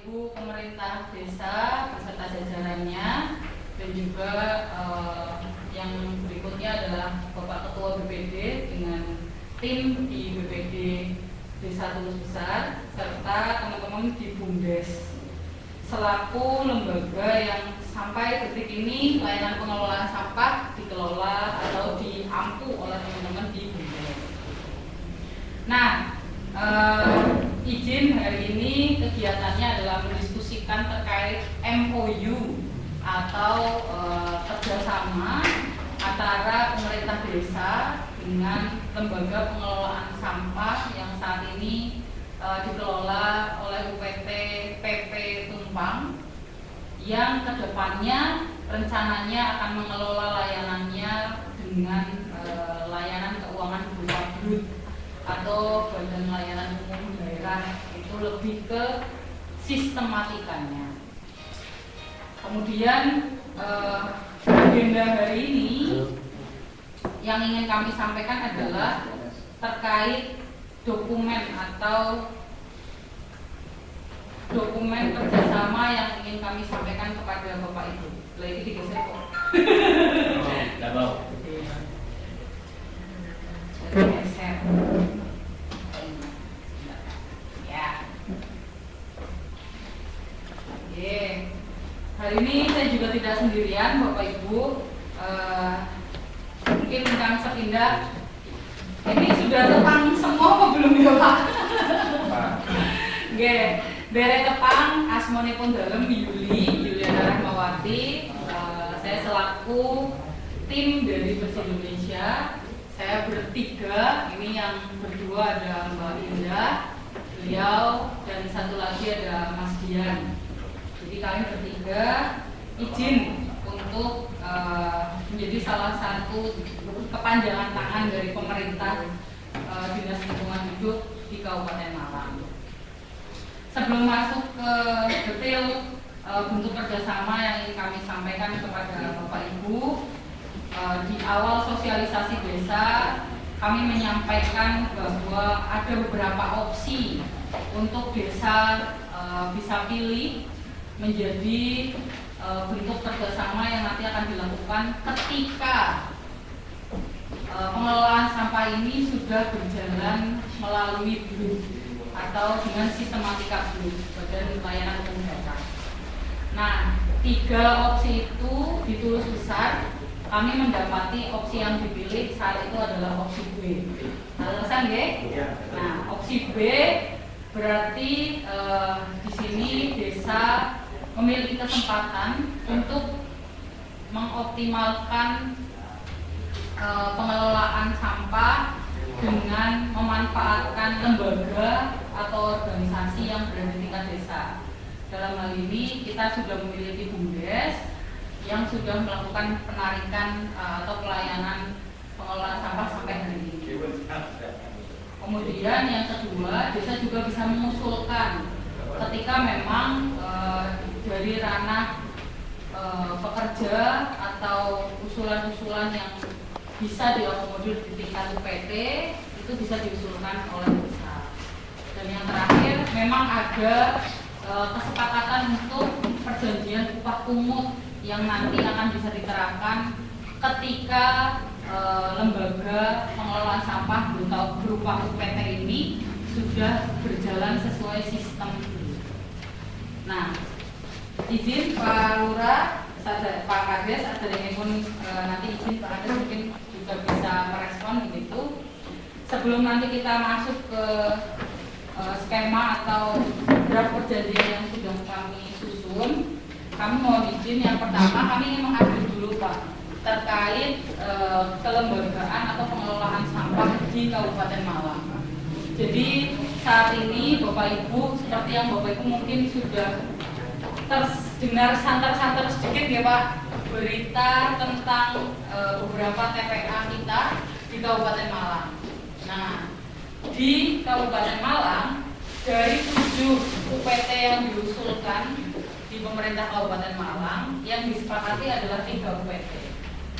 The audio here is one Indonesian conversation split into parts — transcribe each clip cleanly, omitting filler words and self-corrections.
Ibu pemerintah desa beserta jajarannya, dan juga yang berikutnya adalah Bapak Ketua BPD dengan tim di BPD Desa Tulus Besar serta teman-teman di BUMDes selaku lembaga yang sampai detik ini layanan pengelolaan sampah dikelola atau diampu oleh teman-teman di BUMDes. Nah, izin hari ini kegiatannya adalah mendiskusikan terkait MOU atau kerjasama antara pemerintah desa dengan lembaga pengelolaan sampah yang saat ini dikelola oleh UPT PP Tumpang, yang kedepannya rencananya akan mengelola layanannya dengan layanan keuangan berupa BRUT atau Badan Layanan Umum Daerah. Itu lebih ke sistematikanya. Kemudian agenda hari ini yang ingin kami sampaikan adalah terkait dokumen atau dokumen kerjasama yang ingin kami sampaikan kepada Bapak Ibu. Lagi digeser kok. Tidak mau. Geser. Ya. Oke. Hari ini saya juga tidak sendirian, Bapak Ibu. Mungkin rekan sepindah ini sudah tepang semua apa belum ya Pak? Oke, dari tepang asmonipun dalem Yuliana Rahmawati. Saya selaku tim dari Bersih Indonesia. Saya bertiga, ini yang berdua ada Mbak Indah, beliau, dan satu lagi ada Mas Dian. Jadi kami bertiga izin untuk menjadi salah satu kepanjangan tangan dari pemerintah Dinas Lingkungan Hidup di Kabupaten Malang. Sebelum masuk ke detail bentuk kerjasama yang ingin kami sampaikan kepada Bapak Ibu, di awal sosialisasi desa kami menyampaikan bahwa ada beberapa opsi untuk desa bisa pilih menjadi bentuk kerjasama yang nanti akan dilakukan ketika pengelolaan sampah ini sudah berjalan melalui BRUT atau dengan sistematika BRUT, Badan Layanan Umum Daerah. Nah, 3 opsi itu di Tulus Besar kami mendapati opsi yang dipilih saat itu adalah opsi B. Alasan G? Nah, opsi B berarti di sini desa memiliki kesempatan untuk mengoptimalkan pengelolaan sampah dengan memanfaatkan lembaga atau organisasi yang berada di tingkat desa. Dalam hal ini kita sudah memiliki BUMDes yang sudah melakukan penarikan atau pelayanan pengelolaan sampah sampai hari ini. Kemudian yang kedua, desa juga bisa mengusulkan ketika memang dari ranah pekerja atau usulan-usulan yang bisa diakomodir di tingkat UPT itu bisa diusulkan oleh desa. Dan yang terakhir, memang ada kesepakatan untuk perjanjian upah pungut yang nanti akan bisa diterapkan ketika lembaga pengelolaan sampah berupa UPT ini sudah berjalan sesuai sistem. Nah, izin Pak Lurah, Pak Kades, ada yang pun nanti izin Pak Kades mungkin juga bisa merespon begitu. Sebelum nanti kita masuk ke skema atau draft perjanjian yang sudah kami susun, kami mohon izin yang pertama kami ingin mengupdate dulu Pak terkait kelembagaan atau pengelolaan sampah di Kabupaten Malang. Jadi saat ini Bapak Ibu, seperti yang Bapak Ibu mungkin sudah terdengar santer-santer sedikit ya Pak, berita tentang beberapa TPA kita di Kabupaten Malang. Nah, di Kabupaten Malang dari 7 UPT yang diusulkan di pemerintah Kabupaten Malang, yang disepakati adalah 3 UPT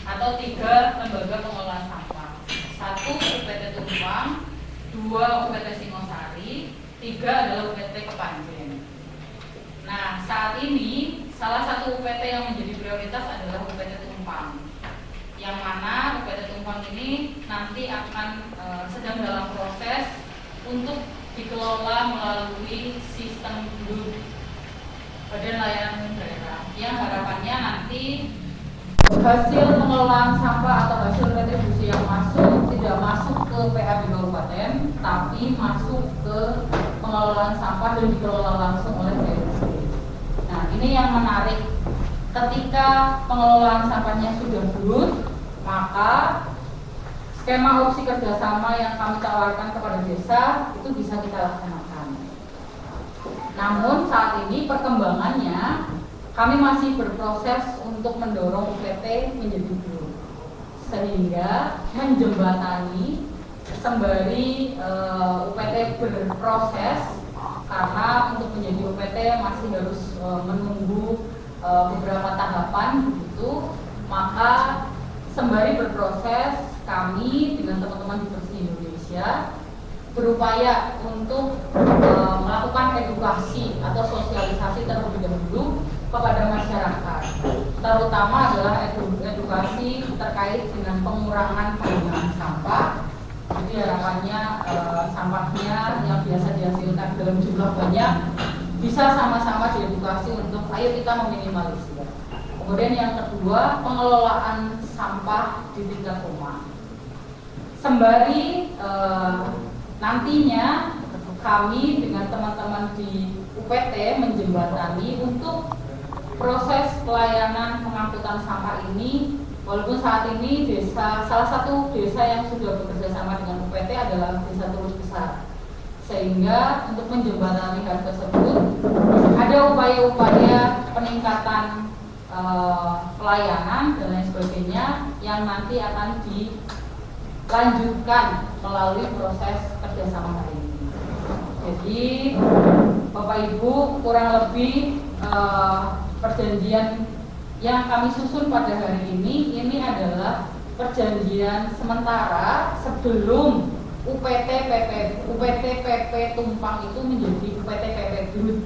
atau 3 lembaga pengelolaan sampah. 1 UPT Tumpang, 2 UPT Singosari, 3 adalah UPT Kepanjen. ini salah satu UPT yang menjadi prioritas adalah UPT Tumpang, yang mana UPT Tumpang ini nanti akan sedang dalam proses untuk dikelola melalui sistem BLUD, Badan Layanan Umum Daerah, yang harapannya nanti hasil pengelolaan sampah atau hasil retribusi yang masuk tidak masuk ke PAB Kabupaten, tapi masuk ke pengelolaan sampah dan dikelola langsung oleh BNSD. Nah, ini yang menarik. Ketika pengelolaan sampahnya sudah BLUD, maka skema opsi kerjasama yang kami tawarkan kepada desa itu bisa kita laksanakan. Namun saat ini perkembangannya kami masih berproses untuk mendorong UPT menjadi BLUD, sehingga menjembatani sembari UPT berproses, karena untuk menjadi UPT masih harus menunggu beberapa tahapan begitu. Maka sembari berproses, kami dengan teman-teman di Bersih Indonesia berupaya untuk melakukan edukasi atau sosialisasi terlebih dahulu kepada masyarakat, terutama adalah edukasi terkait dengan pengurangan penggunaan sampah. Jadi harapannya sampahnya yang biasa dihasilkan dalam jumlah banyak bisa sama-sama diedukasi untuk ayo kita meminimalisir. Kemudian yang kedua, pengelolaan sampah di tingkat rumah. Sembari nantinya kami dengan teman-teman di UPT menjembatani untuk proses pelayanan pengangkutan sampah ini. Walaupun saat ini salah satu desa yang sudah bekerja sama dengan UPT adalah Desa Tulus Besar, sehingga untuk menjembatani hal tersebut ada upaya-upaya peningkatan pelayanan dan lain sebagainya yang nanti akan dilanjutkan melalui proses kerjasama hari ini. Jadi Bapak Ibu, kurang lebih perjanjian yang kami susun pada hari ini adalah perjanjian sementara sebelum UPT PP Tumpang itu menjadi UPT PP BLUD.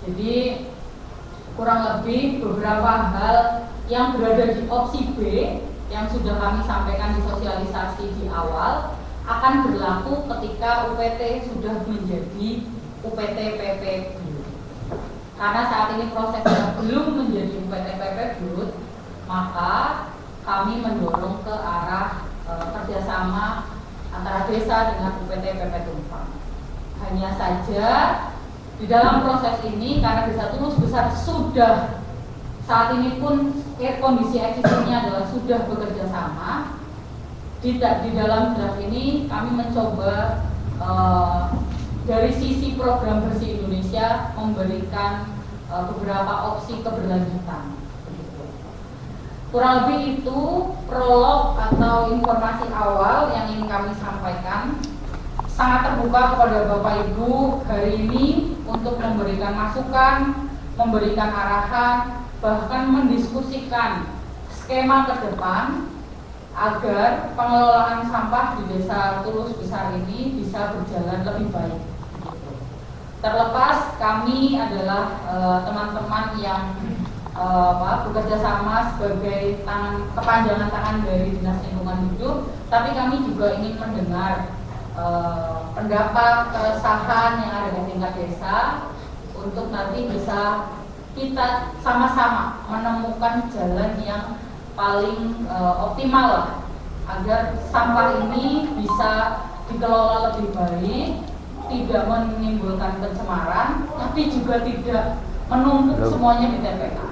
Jadi kurang lebih beberapa hal yang berada di opsi B yang sudah kami sampaikan di sosialisasi di awal akan berlaku ketika UPT sudah menjadi UPT PP BLUD. Karena saat ini prosesnya belum menjadi UPT PP BLUD, maka kami mendorong ke arah kerjasama antara desa dengan UPT PP Tumpang. Hanya saja di dalam proses ini, karena Desa Tulus Besar sudah saat ini pun kondisi eksisnya adalah sudah bekerja sama, di dalam draft ini kami mencoba dari sisi program Bersih Indonesia memberikan beberapa opsi keberlanjutan. Kurang lebih itu prolog atau informasi awal yang ingin kami sampaikan. Sangat terbuka kepada Bapak Ibu hari ini untuk memberikan masukan, memberikan arahan, bahkan mendiskusikan skema ke depan agar pengelolaan sampah di Desa Tulus Besar ini bisa berjalan lebih baik. Terlepas kami adalah teman-teman yang bekerja sama sebagai kepanjangan tangan dari Dinas Lingkungan Hidup, tapi kami juga ingin mendengar pendapat, keresahan yang ada di tingkat desa untuk nanti bisa kita sama-sama menemukan jalan yang paling optimal lah, agar sampah ini bisa dikelola lebih baik, tidak menimbulkan pencemaran, tapi juga tidak menumpuk semuanya di TPA.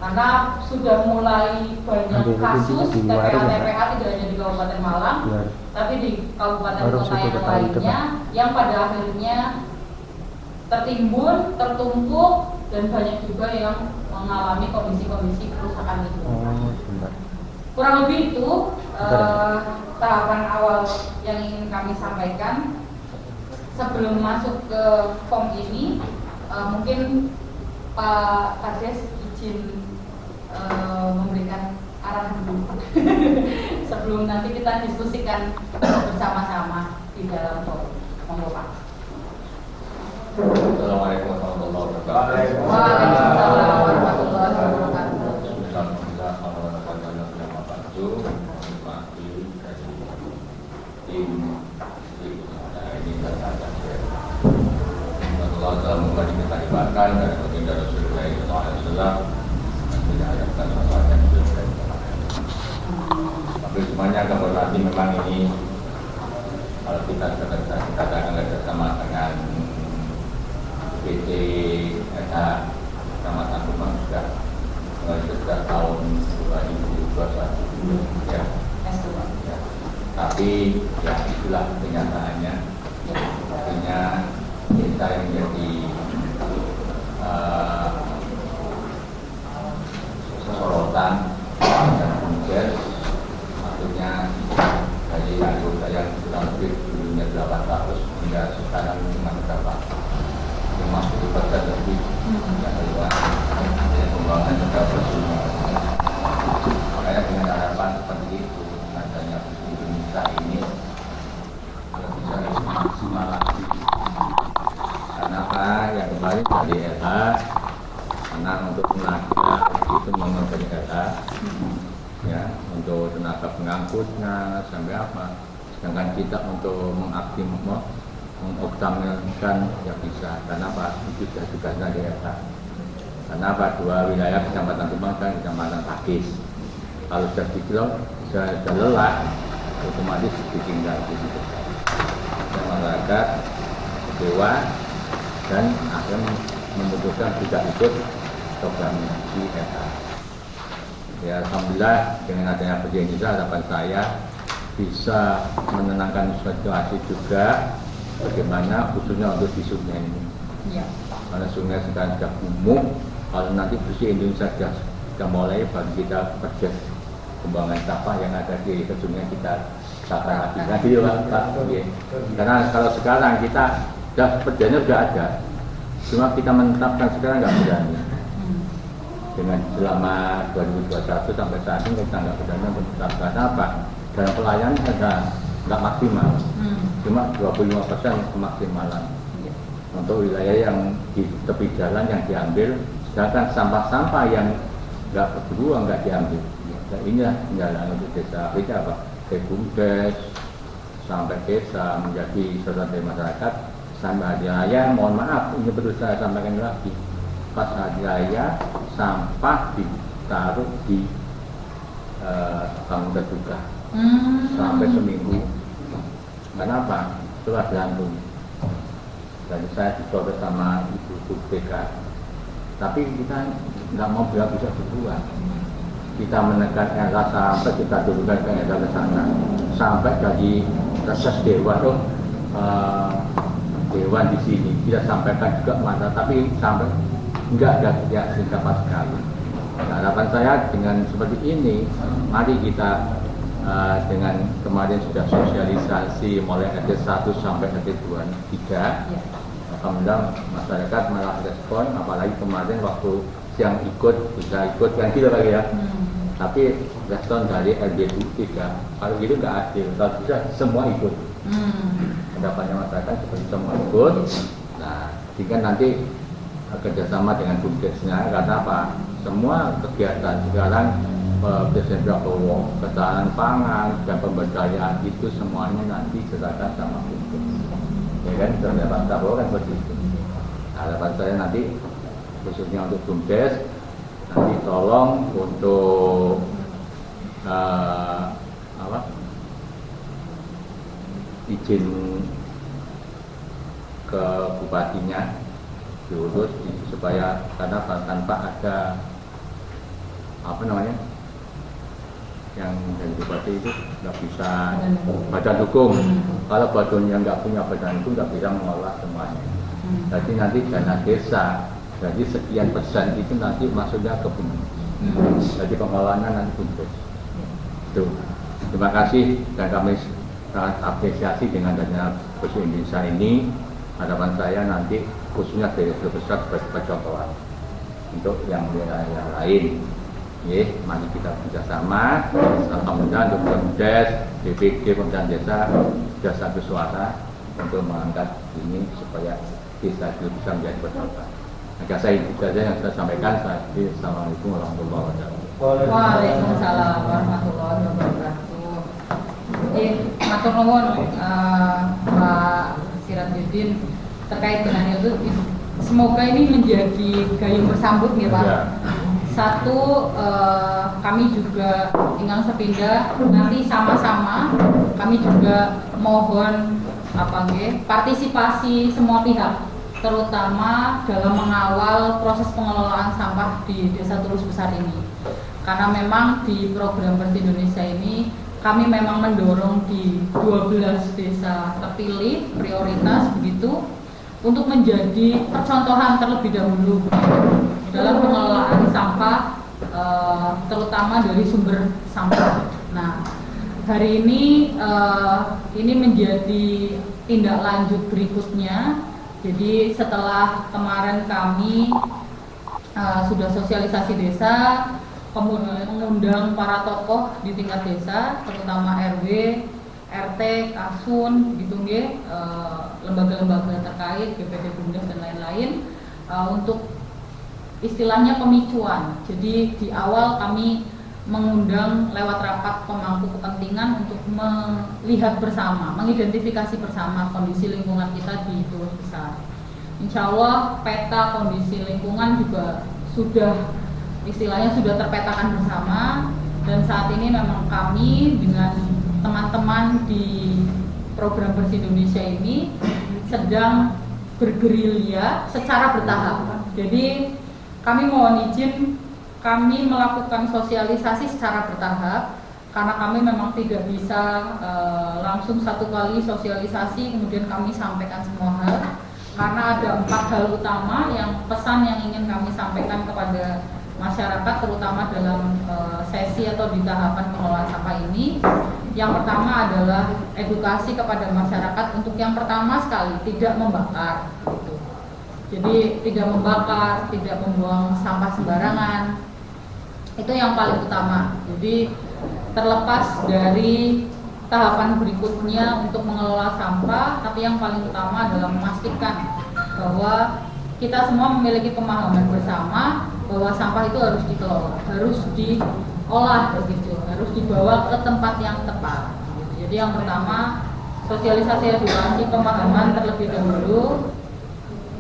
Karena sudah mulai banyak kasus TPA tidak hanya di Kabupaten Malang, tapi di kabupaten kota yang lainnya, yang pada akhirnya tertimbun, tertumpuk, dan banyak juga yang mengalami kondisi-kondisi kerusakan lingkungan. Kurang lebih itu tahapan awal yang ingin kami sampaikan. Sebelum masuk ke form ini, mungkin Pak Kades izin memberikan arahan dulu sebelum nanti kita diskusikan bersama-sama di dalam forum. Monggo Pak. Assalamualaikum warahmatullahi wabarakatuh. Waalaikumsalam warahmatullahi wabarakatuh. Alhamdulillah, alhamdulillah, wabarakatuh. Mati dari tim ini berkata Allah telah memberi kita libatkan dari baginda Rasulullah SAW dan tidak harapkan sesuatu yang berbeda. Tapi semuanya keberarti memang ini kalau kita katakan bersama dengan PT SH Kecamatan Rumah sudah mulai sejak tahun 2021 ya. Ya. Tapi ya itulah kenyataannya. Artinya kita yang menjadi sorotan dan kemudian maksudnya dari anggota yang kurang lebih dulunya 800 hingga sekarang cuma berapa 50% lebih yang keluar dari pembangunan juga bersumber. Makanya dengan harapan seperti itu adanya Indonesia ini bisa lebih maksimal lagi. Karena apa? Yang kemarin dari LH karena untuk tenaga itu mengenai LH ya, untuk tenaga pengangkutnya sampai apa, sedangkan kita untuk mengoptimalkan ya bisa. Karena apa? Itu sudah tugasnya di LH. Karena apa? Dua wilayah Kecamatan Tumbang dan Kecamatan Pakis. Kalau sudah sudah lelah, otomatis ditinggal di situ. Dan masyarakat kecewa dan akhirnya memutuskan tidak ikut program di LH. Ya alhamdulillah dengan adanya Budi Indonesia harapan saya bisa menenangkan situasi juga bagaimana khususnya untuk di sungai ini. Ya. Karena sungai sekarang sudah umum, kalau nanti Budi Indonesia sudah mulai bagi kita kerja kembangan sampah yang ada di sungai kita tata lagi. Nanti Pak. Karena kalau sekarang kita kerjanya sudah ada, cuma kita menetapkan sekarang nggak berani. Dengan selama 2021 sampai saat ini kita nggak berani menetapkan apa dalam pelayanan ada nggak maksimal, cuma 25% kemaksimalan untuk wilayah yang di tepi jalan yang diambil, sedangkan sampah-sampah yang nggak berbuang nggak diambil. Nah, inilah kendala untuk desa. Kita apa? Dari BUMDes sampai desa menjadi saudara dari masyarakat sampai hari raya. Mohon maaf, ini perlu saya sampaikan lagi. Pas hari raya sampah ditaruh di bangun terbuka sampai seminggu. Kenapa? Setelah gantung. Dan saya dicoba sama ibu BK. Tapi kita nggak mau bilang bisa berbuat. Kita menekan LH sampai kita turunkan ke LH ke sana. Sampai dari reses dewan, dewan di sini kita sampaikan juga mana, tapi sampai enggak ada reaksi sama sekali. Nah, harapan saya dengan seperti ini, mari kita dengan kemarin sudah sosialisasi mulai RT 1 sampai RT 23. Alhamdulillah masyarakat malah respon, apalagi kemarin waktu yang ikut bisa ikut kan gitu lagi ya. Tapi respon dari RT 23 kalau gitu nggak adil, kalau bisa semua ikut. Pendapatnya masyarakat seperti semua ikut. Nah, jika nanti kerjasama dengan BUMDesnya, karena apa? Semua kegiatan sekarang Presiden Prabowo, ketahanan pangan dan pemberdayaan itu semuanya nanti diserahkan sama BUMDes. Ya kan, dari Pak Prabowo kan seperti itu. Harapan saya nanti khususnya untuk BUMDes, nanti tolong untuk izin ke bupatinya diurus supaya karena tanpa ada yang dari bupati itu nggak bisa badan hukum. Kalau badan yang nggak punya badan hukum nggak bisa mengelola semuanya. Jadi nanti dana desa, jadi sekian persen itu nanti masuknya ke BUMDes. Jadi pengelolaannya nanti BUMDes. Tuh. Terima kasih dan kami sangat apresiasi dengan adanya Budi Indonesia ini. Harapan saya nanti khususnya dari besar sebagai contohan untuk yang lain. Mari kita bekerjasama. Alhamdulillah untuk BUMDes, BPD, Pemerintah Desa sudah satu suara untuk mengangkat ini supaya desa itu bisa menjadi berkembang. Maka saya itu saja yang saya sampaikan. Assalamualaikum warahmatullahi wabarakatuh. Waalaikumsalam warahmatullahi wabarakatuh. Matur nuwun Pak Sirajuddin terkait dengan itu. Semoga ini menjadi gayung bersambut ya Pak. Ya. Satu, kami juga ingkang sepindah nanti sama-sama kami juga mohon partisipasi semua pihak, terutama dalam mengawal proses pengelolaan sampah di Desa Tulus Besar ini. Karena memang di program Bersih Indonesia ini kami memang mendorong di 12 desa terpilih prioritas begitu untuk menjadi percontohan terlebih dahulu dalam pengelolaan sampah, terutama dari sumber sampah. Nah, hari ini menjadi tindak lanjut berikutnya. Jadi setelah kemarin kami sudah sosialisasi desa, kemudian mengundang para tokoh di tingkat desa, terutama RW, RT, Kasun, gitu nggih, lembaga-lembaga terkait, BPD Bumdes dan lain-lain, untuk istilahnya pemicuan. Jadi di awal kami mengundang lewat rapat pemangku kepentingan untuk melihat bersama, mengidentifikasi bersama kondisi lingkungan kita di Tulus Besar. Insya Allah peta kondisi lingkungan juga sudah terpetakan bersama, dan saat ini memang kami dengan teman-teman di program Bersih Indonesia ini sedang bergerilya secara bertahap. Jadi kami mohon izin, kami melakukan sosialisasi secara bertahap karena kami memang tidak bisa langsung satu kali sosialisasi kemudian kami sampaikan semua hal, karena ada 4 hal utama yang pesan yang ingin kami sampaikan kepada masyarakat, terutama dalam sesi atau di tahapan pengelolaan sampah ini. Yang pertama adalah edukasi kepada masyarakat untuk yang pertama sekali tidak membakar gitu. Jadi tidak membakar, tidak membuang sampah sembarangan, itu yang paling utama. Jadi terlepas dari tahapan berikutnya untuk mengelola sampah, tapi yang paling utama adalah memastikan bahwa kita semua memiliki pemahaman bersama bahwa sampah itu harus dikelola, harus diolah begitu, harus dibawa ke tempat yang tepat. Jadi yang pertama sosialisasi edukasi pemahaman terlebih dahulu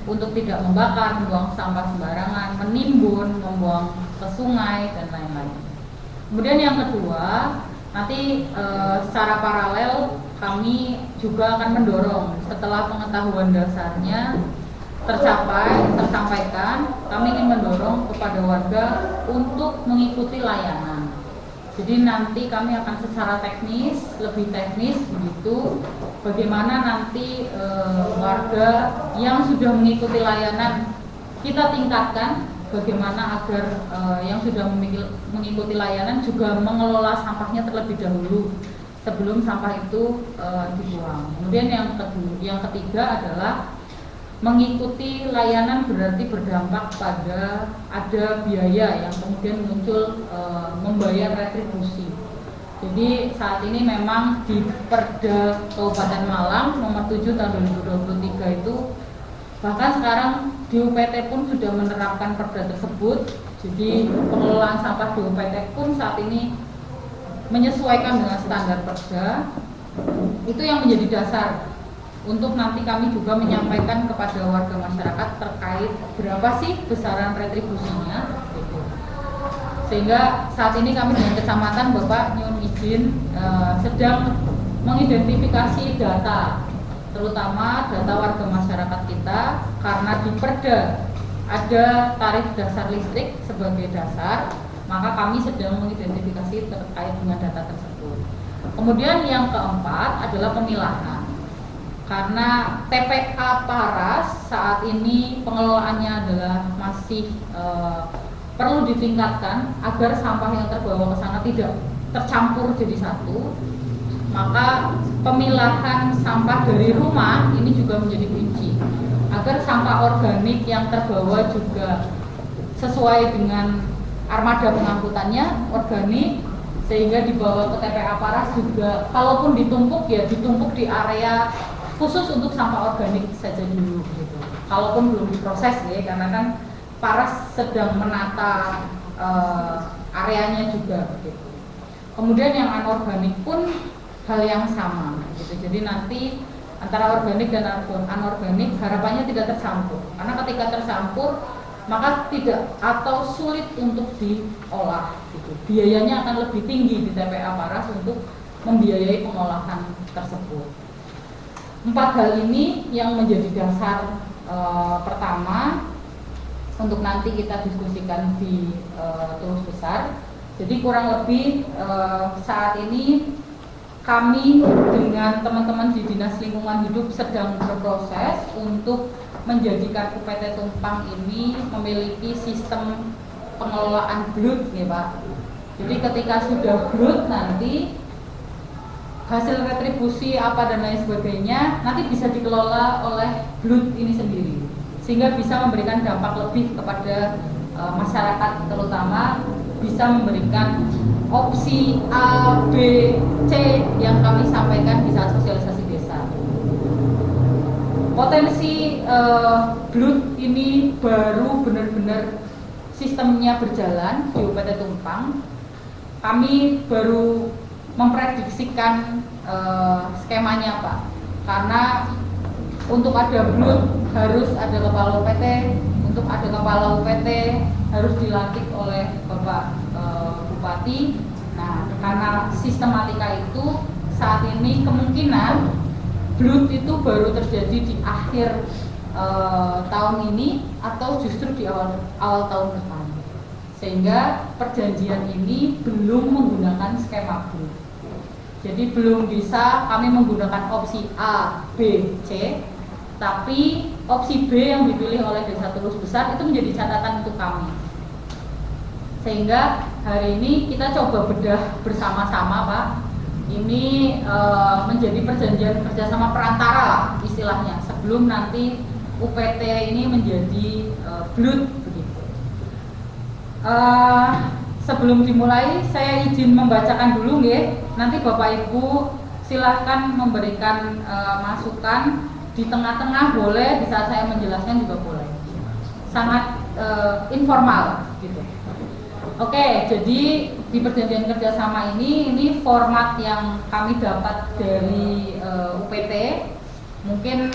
untuk tidak membakar, membuang sampah sembarangan, menimbun, membuang ke sungai dan lain-lain. Kemudian yang kedua, nanti secara paralel kami juga akan mendorong setelah pengetahuan dasarnya tersampaikan, kami ingin mendorong kepada warga untuk mengikuti layanan. Jadi nanti kami akan secara lebih teknis begitu, bagaimana nanti warga yang sudah mengikuti layanan kita tingkatkan, bagaimana agar yang sudah mengikuti layanan juga mengelola sampahnya terlebih dahulu sebelum sampah itu dibuang. Kemudian yang ketiga adalah mengikuti layanan berarti berdampak pada ada biaya yang kemudian muncul membayar retribusi. Jadi saat ini memang di Perda Kabupaten Malang nomor 7 tahun 2023 itu, bahkan sekarang di UPT pun sudah menerapkan perda tersebut. Jadi pengelolaan sampah di UPT pun saat ini menyesuaikan dengan standar perda. Itu yang menjadi dasar untuk nanti kami juga menyampaikan kepada warga masyarakat terkait berapa sih besaran retribusinya gitu. Sehingga saat ini kami dengan kecamatan Bapak nyun izin sedang mengidentifikasi data, terutama data warga masyarakat kita, karena di Perda ada tarif dasar listrik sebagai dasar, maka kami sedang mengidentifikasi terkait dengan data tersebut. Kemudian yang keempat adalah pemilahan. Karena TPA Paras saat ini pengelolaannya adalah masih perlu ditingkatkan agar sampah yang terbawa ke sana tidak tercampur jadi satu, maka pemilahan sampah dari rumah ini juga menjadi kunci agar sampah organik yang terbawa juga sesuai dengan armada pengangkutannya organik, sehingga dibawa ke TPA Paras juga kalaupun ditumpuk ya ditumpuk di area khusus untuk sampah organik saja dulu gitu. Kalaupun belum diproses ya, karena kan Paras sedang menata areanya juga gitu. Kemudian yang anorganik pun hal yang sama gitu. Jadi nanti antara organik dan anorganik harapannya tidak tercampur. Karena ketika tercampur maka tidak atau sulit untuk diolah gitu. Biayanya akan lebih tinggi di TPA Paras untuk membiayai pengolahan tersebut. 4 hal ini yang menjadi dasar pertama untuk nanti kita diskusikan di Tulus Besar. Jadi kurang lebih saat ini kami dengan teman-teman di Dinas Lingkungan Hidup sedang berproses untuk menjadikan UPT Tumpang ini memiliki sistem pengelolaan BLUT nih Pak. Jadi ketika sudah BLUT nanti hasil retribusi apa dan lain sebagainya nanti bisa dikelola oleh BLUT ini sendiri, sehingga bisa memberikan dampak lebih kepada masyarakat, terutama bisa memberikan opsi A, B, C yang kami sampaikan di saat sosialisasi desa. Potensi BLUT ini baru benar-benar sistemnya berjalan di UPT Tumpang. Kami baru memprediksikan skemanya Pak, karena untuk ada BLUT harus ada kepala UPT, untuk ada kepala UPT harus dilantik oleh Bapak Bupati. Nah, karena sistematika itu saat ini kemungkinan BLUT itu baru terjadi di akhir tahun ini atau justru di awal tahun depan, sehingga perjanjian ini belum menggunakan skema BLUT. Jadi belum bisa kami menggunakan opsi A, B, C, tapi opsi B yang dipilih oleh Desa Tulus Besar itu menjadi catatan untuk kami. Sehingga hari ini kita coba bedah bersama-sama Pak. Ini menjadi perjanjian kerjasama perantara lah istilahnya, sebelum nanti UPT ini menjadi BLUT begitu. Sebelum dimulai saya izin membacakan dulu nggih. Nanti Bapak Ibu silahkan memberikan masukan di tengah-tengah boleh, di saat saya menjelaskan juga boleh. Sangat informal gitu. Oke, jadi di perjanjian kerjasama ini format yang kami dapat dari UPT. Mungkin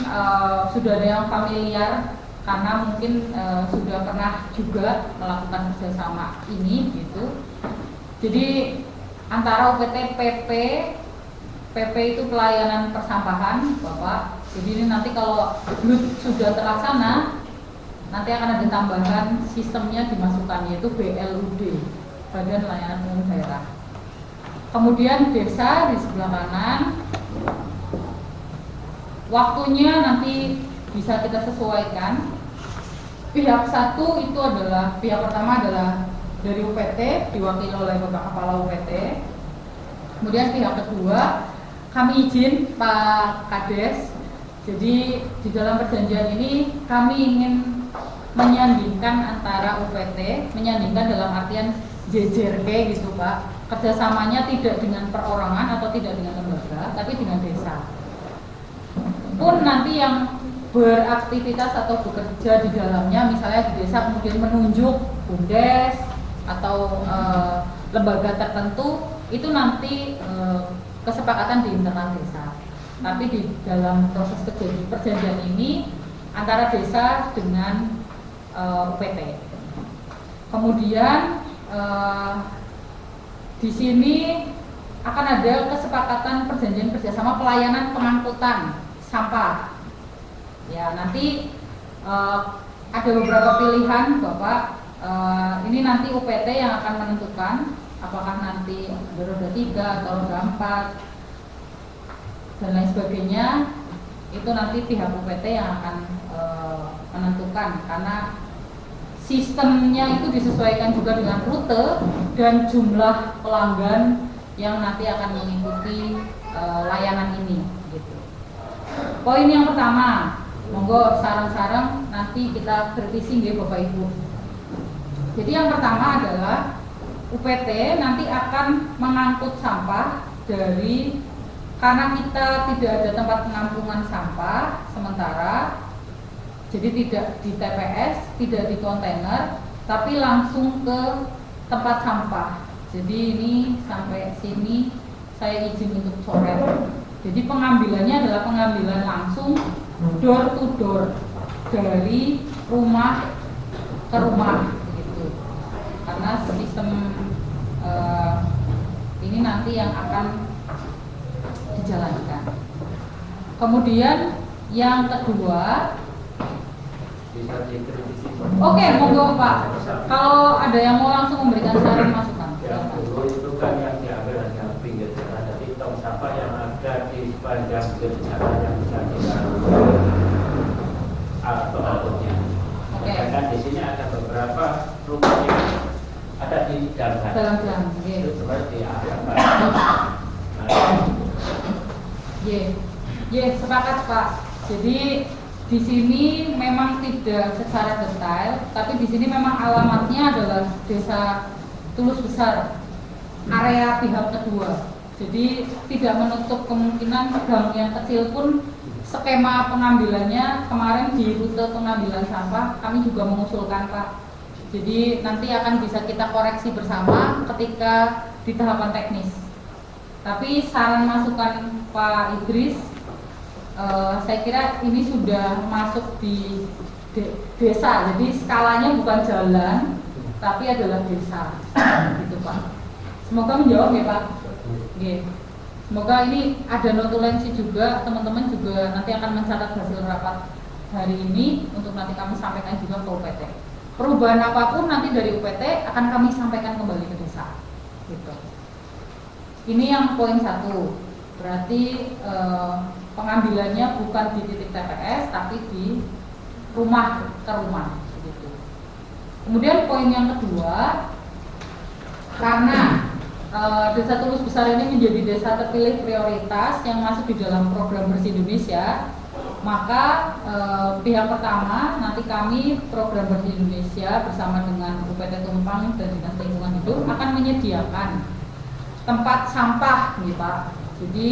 sudah ada yang familiar karena mungkin sudah pernah juga melakukan kerjasama ini gitu. Jadi antara UPT PP itu pelayanan persampahan Bapak. Jadi ini nanti kalau BLUT sudah terlaksana, nanti akan ada tambahan sistemnya dimasukkan, yaitu BLUD, Badan Layanan Umum Daerah. Kemudian desa di sebelah kanan, waktunya nanti bisa kita sesuaikan. Pihak satu itu adalah, pihak pertama adalah dari UPT, diwakili oleh Bapak Kepala UPT. Kemudian pihak kedua, kami izin Pak Kades. Jadi di dalam perjanjian ini kami ingin menyandingkan antara UPT, menyandingkan dalam artian JJRK gitu Pak. Kerjasamanya tidak dengan perorangan atau tidak dengan lembaga, tapi dengan desa. Pun nanti yang beraktivitas atau bekerja di dalamnya, misalnya di desa kemudian menunjuk BUMDes atau lembaga tertentu, itu nanti kesepakatan di internal desa. Tapi di dalam proses perjanjian ini antara desa dengan UPT. Kemudian di sini akan ada kesepakatan perjanjian kerjasama pelayanan pengangkutan sampah. Ya, nanti ada beberapa pilihan Bapak. Ini nanti UPT yang akan menentukan apakah nanti beroda 3 atau roda 4 dan lain sebagainya. Itu nanti pihak UPT yang akan menentukan, karena sistemnya itu disesuaikan juga dengan rute dan jumlah pelanggan yang nanti akan mengikuti layanan ini gitu. Poin yang pertama, monggo sarang-sarang nanti kita kritisi nggih Bapak Ibu. Jadi yang pertama adalah UPT nanti akan mengangkut sampah dari, karena kita tidak ada tempat penampungan sampah sementara, Jadi tidak di TPS, tidak di kontainer, tapi langsung ke tempat sampah. Jadi ini sampai sini saya izin untuk coret. Jadi pengambilannya adalah pengambilan langsung door to door dari rumah ke rumah gitu. Karena sistem ini nanti yang akan dijalankan. Kemudian yang kedua, oke, monggo Pak. Kalau ada yang mau langsung memberikan saran masukan. Yang dulu itu kan yang diambil hanya pinggir jalan, jadi tong sampah yang ada di sepanjang pinggir jalan yang bisa dilalui alat pengangkutnya. Oke. Kan di sini ada beberapa rumah yang ada di dalam Dalam-dalam, itu seperti apa? Sepakat Pak. Jadi di sini memang tidak secara detail, tapi di sini memang alamatnya adalah Desa Tulus Besar, area pihak kedua. Jadi tidak menutup kemungkinan gang yang kecil pun skema pengambilannya kemarin di rute pengambilan sampah kami juga mengusulkan Pak. Jadi nanti akan bisa kita koreksi bersama ketika di tahapan teknis. Tapi saran masukan Pak Idris, saya kira ini sudah masuk di desa, jadi skalanya bukan jalan, tapi adalah desa, gitu Pak. Semoga menjawab ya Pak. Semoga ini ada notulensi juga, teman-teman juga nanti akan mencatat hasil rapat hari ini untuk nanti kami sampaikan juga ke UPT. Perubahan apapun nanti dari UPT akan kami sampaikan kembali ke desa, gitu. Ini yang poin 1, berarti pengambilannya bukan di titik TPS tapi di rumah ke rumah gitu. Kemudian poin yang kedua, karena Desa Tulus Besar ini menjadi desa terpilih prioritas yang masuk di dalam program Bersih Indonesia, maka pihak pertama nanti kami program Bersih Indonesia bersama dengan UPT Tumpang dan Dinas Lingkungan Hidup akan menyediakan tempat sampah nih Pak. Jadi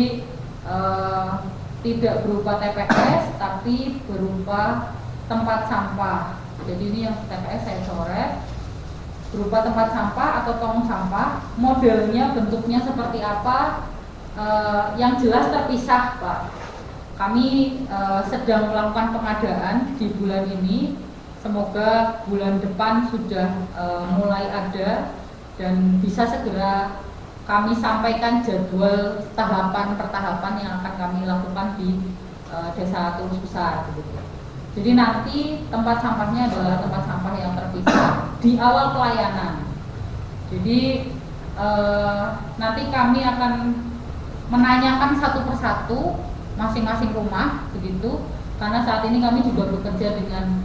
tidak berupa TPS tapi berupa tempat sampah. Jadi ini yang TPS saya coret, berupa tempat sampah atau tong sampah. Modelnya bentuknya seperti apa, yang jelas terpisah Pak. Kami sedang melakukan pengadaan di bulan ini, semoga bulan depan sudah mulai ada dan bisa segera kami sampaikan jadwal tahapan per tahapan yang akan kami lakukan di Desa Tulus Besar gitu. Jadi nanti tempat sampahnya adalah tempat sampah yang terpisah di awal pelayanan. Jadi nanti kami akan menanyakan satu persatu masing-masing rumah begitu, karena saat ini kami juga bekerja dengan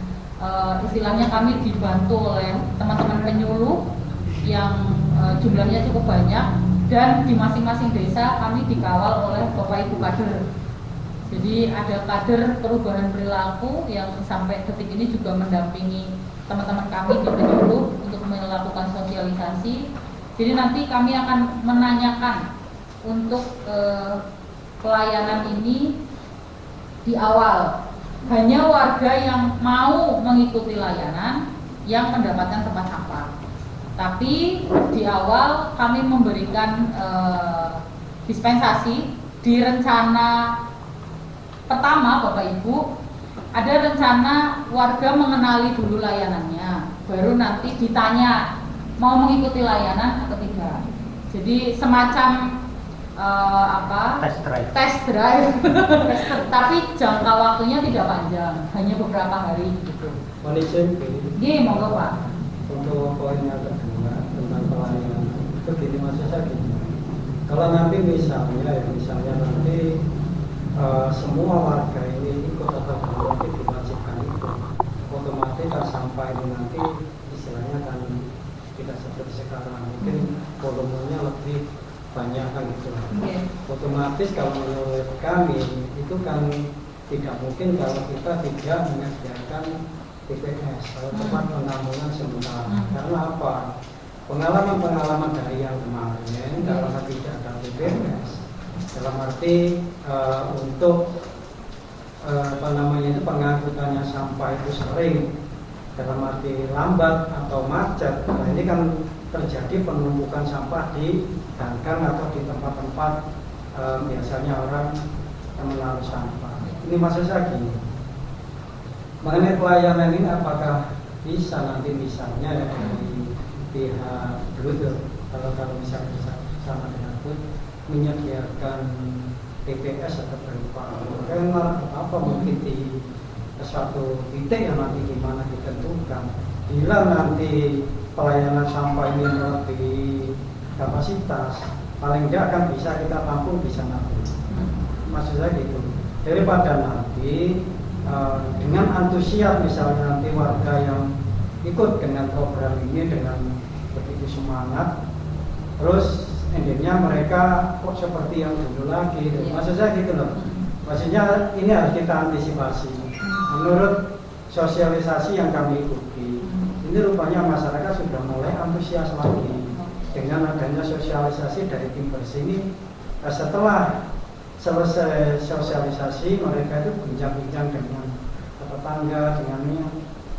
istilahnya kami dibantu oleh teman-teman penyuluh yang jumlahnya cukup banyak, dan di masing-masing desa kami dikawal oleh Bapak Ibu kader. Jadi ada kader perubahan perilaku yang sampai detik ini juga mendampingi teman-teman kami di penyuluh untuk melakukan sosialisasi. Jadi nanti kami akan menanyakan untuk pelayanan ini di awal. Hanya warga yang mau mengikuti layanan yang mendapatkan tempat sampah. Tapi di awal kami memberikan dispensasi di rencana pertama Bapak Ibu. Ada rencana warga mengenali dulu layanannya, baru nanti ditanya mau mengikuti layanan atau tidak. Jadi semacam test drive tapi jangka waktunya tidak panjang, hanya beberapa hari gitu. Iya, monggo Pak. Untuk poinnya kedua tentang pelayanan itu gini, maksud saya gini, kalau nanti misalnya nanti semua warga ini ikut atau nanti diwajibkan ikut, otomatis sampah ini nanti istilahnya kan tidak seperti sekarang, mungkin volumenya lebih banyak kan gitu. Otomatis kalau menurut kami itu kan tidak mungkin kalau kita tidak menyediakan TPS atau tempat penampungan sementara. Karena apa? Pengalaman dari yang kemarin kalau tidak ada TPS, dalam arti untuk pengangkutannya sampah itu sering, dalam arti lambat atau macet. Nah, ini kan terjadi penumpukan sampah di ganggang atau di tempat-tempat biasanya orang yang menaruh sampah. Ini maksud saya gini, mengenai pelayanan ini apakah bisa nanti misalnya ya, dari pihak Bluetooth, kalau misalnya sama dengan Bluetooth menyediakan TPS atau berupa apa mungkin di suatu titik yang nanti gimana ditentukan. Bila nanti pelayanan sampah ini lebih kapasitas, paling tidak akan bisa kita tampung di sana. Maksud saya gitu. Daripada nanti dengan antusias misalnya nanti warga yang ikut dengan program ini dengan begitu semangat, terus endingnya mereka kok seperti yang dulu lagi. Maksud saya gitu loh. Maksudnya ini harus kita antisipasi. Menurut sosialisasi yang kami ikuti, ini rupanya masyarakat sudah mulai antusias lagi dengan adanya sosialisasi dari tim bersih ini. Setelah selesai sosialisasi, mereka itu bincang-bincang dengan tetangga, dengannya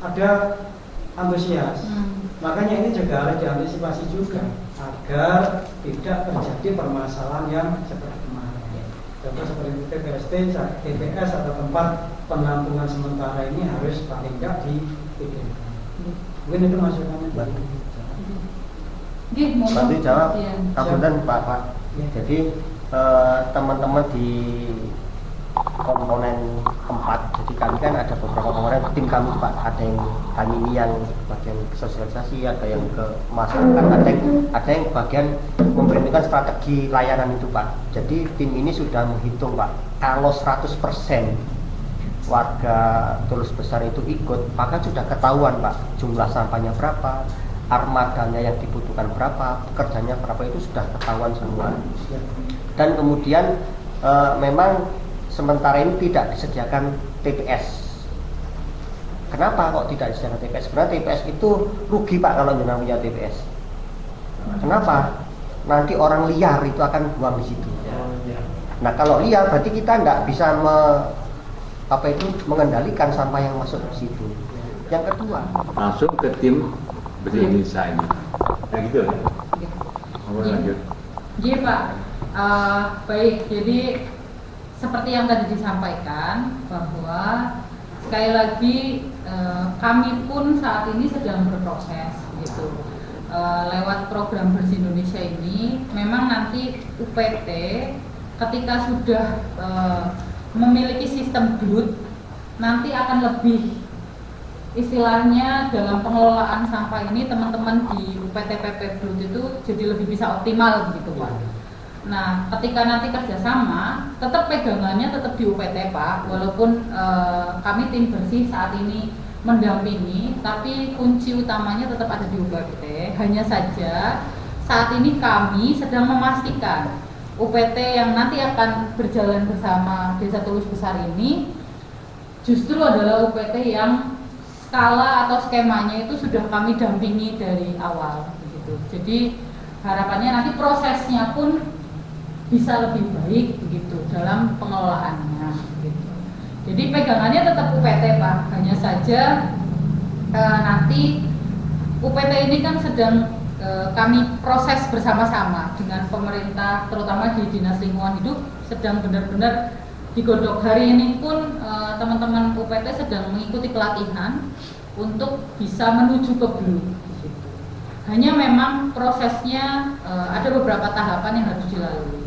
ada antusias. Makanya ini juga harus diantisipasi juga agar tidak terjadi permasalahan yang seperti kemarin. Contoh seperti TPS atau tempat penampungan sementara ini harus paling tidak dipikirkan. Mungkin itu masukannya. Bantu jawab, Iya. Kabupaten Pak. Jadi teman-teman di komponen 4, jadi kami kan ada beberapa komponen tim kami Pak, ada yang kami ini yang bagian sosialisasi, ada yang ke masyarakat, ada yang bagian memperhitungkan strategi layanan itu Pak. Jadi tim ini sudah menghitung Pak, kalau 100% warga Tulus Besar itu ikut, maka sudah ketahuan Pak, jumlah sampahnya berapa, armadanya yang dibutuhkan berapa, pekerjanya berapa, itu sudah ketahuan semua. Dan kemudian memang sementara ini tidak disediakan TPS. Kenapa kok tidak disediakan TPS? Sebenarnya TPS itu rugi Pak kalau jangan punya TPS. Kenapa? Nanti orang liar itu akan buang di situ. Nah kalau liar berarti kita nggak bisa mengendalikan sampah yang masuk di situ. Yang kedua, Langsung ke tim bersih Indonesia ini. Nah gitu ya. Lanjut. Iya Pak. Baik, jadi seperti yang tadi disampaikan bahwa sekali lagi kami pun saat ini sedang berproses gitu. Lewat program Bersih Indonesia ini memang nanti UPT ketika sudah memiliki sistem BLUT nanti akan lebih, istilahnya dalam pengelolaan sampah ini teman-teman di UPT PP BLUT itu jadi lebih bisa optimal begitu Pak. Nah, ketika nanti kerjasama, tetap pegangannya tetap di UPT Pak, walaupun kami tim bersih saat ini mendampingi, tapi kunci utamanya tetap ada di UPT. Hanya saja saat ini kami sedang memastikan UPT yang nanti akan berjalan bersama Desa Tulus Besar ini justru adalah UPT yang skala atau skemanya itu sudah kami dampingi dari awal begitu. Jadi harapannya nanti prosesnya pun bisa lebih baik begitu dalam pengelolaannya gitu. Jadi pegangannya tetap UPT Pak, hanya saja nanti UPT ini kan sedang kami proses bersama-sama dengan pemerintah, terutama di Dinas Lingkungan Hidup sedang benar-benar digodok. Hari ini pun teman-teman UPT sedang mengikuti pelatihan untuk bisa menuju ke BLUT. Hanya memang prosesnya ada beberapa tahapan yang harus dilalui.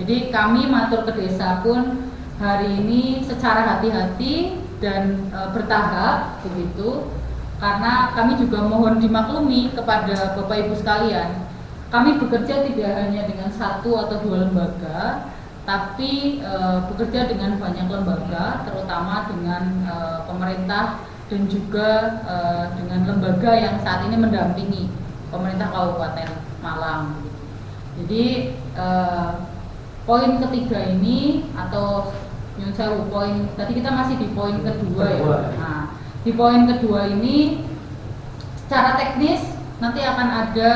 Jadi kami matur ke desa pun hari ini secara hati-hati dan bertahap begitu, karena kami juga mohon dimaklumi kepada Bapak Ibu sekalian, kami bekerja tidak hanya dengan 1 atau 2 lembaga, tapi bekerja dengan banyak lembaga, terutama dengan pemerintah dan juga dengan lembaga yang saat ini mendampingi pemerintah Kabupaten Malang. Jadi poin ketiga ini atau yang saya poin tadi kita masih di poin kedua ya. Nah, di poin kedua ini secara teknis nanti akan ada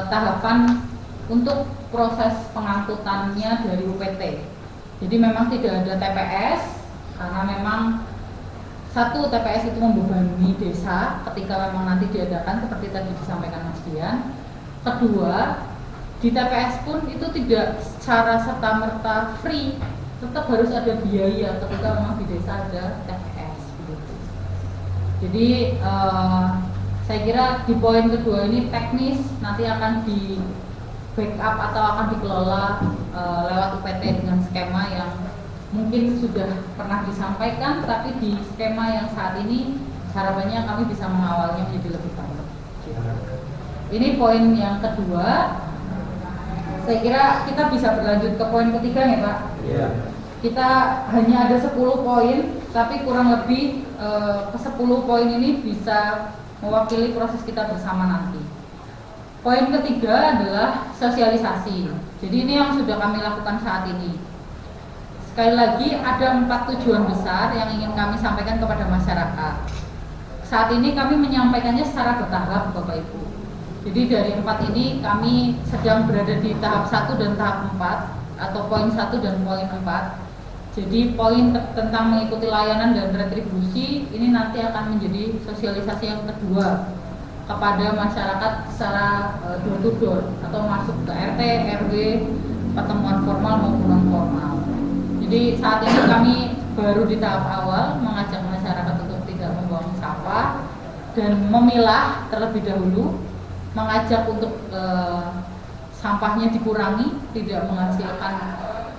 tahapan untuk proses pengangkutannya dari UPT. Jadi memang tidak ada TPS, karena memang satu, TPS itu membebani desa ketika memang nanti diadakan seperti tadi disampaikan Mas Dian. Kedua, di TPS pun itu tidak secara serta-merta free, tetap harus ada biaya ketika memang di desa ada TPS begitu. Jadi saya kira di poin kedua ini teknis nanti akan di backup atau akan dikelola lewat UPT dengan skema yang mungkin sudah pernah disampaikan, tapi di skema yang saat ini harapannya kami bisa mengawalnya menjadi lebih baik. Ini poin yang kedua. Saya kira kita bisa berlanjut ke poin ketiga ya Pak. Iya. Kita hanya ada 10 poin, tapi kurang lebih ke 10 poin ini bisa mewakili proses kita bersama nanti. Poin ketiga adalah sosialisasi. Jadi ini yang sudah kami lakukan saat ini. Sekali lagi ada 4 tujuan besar yang ingin kami sampaikan kepada masyarakat. Saat ini kami menyampaikannya secara bertahap Bapak Ibu. Jadi dari 4 ini kami sedang berada di tahap 1 dan tahap 4 atau poin 1 dan poin 4. Jadi poin tentang mengikuti layanan dan retribusi ini nanti akan menjadi sosialisasi yang kedua kepada masyarakat secara door to door atau masuk ke RT, RW, pertemuan formal maupun non formal. Jadi saat ini kami baru di tahap awal mengajak masyarakat untuk tidak membuang sampah dan memilah terlebih dahulu, mengajak untuk sampahnya dikurangi, tidak menghasilkan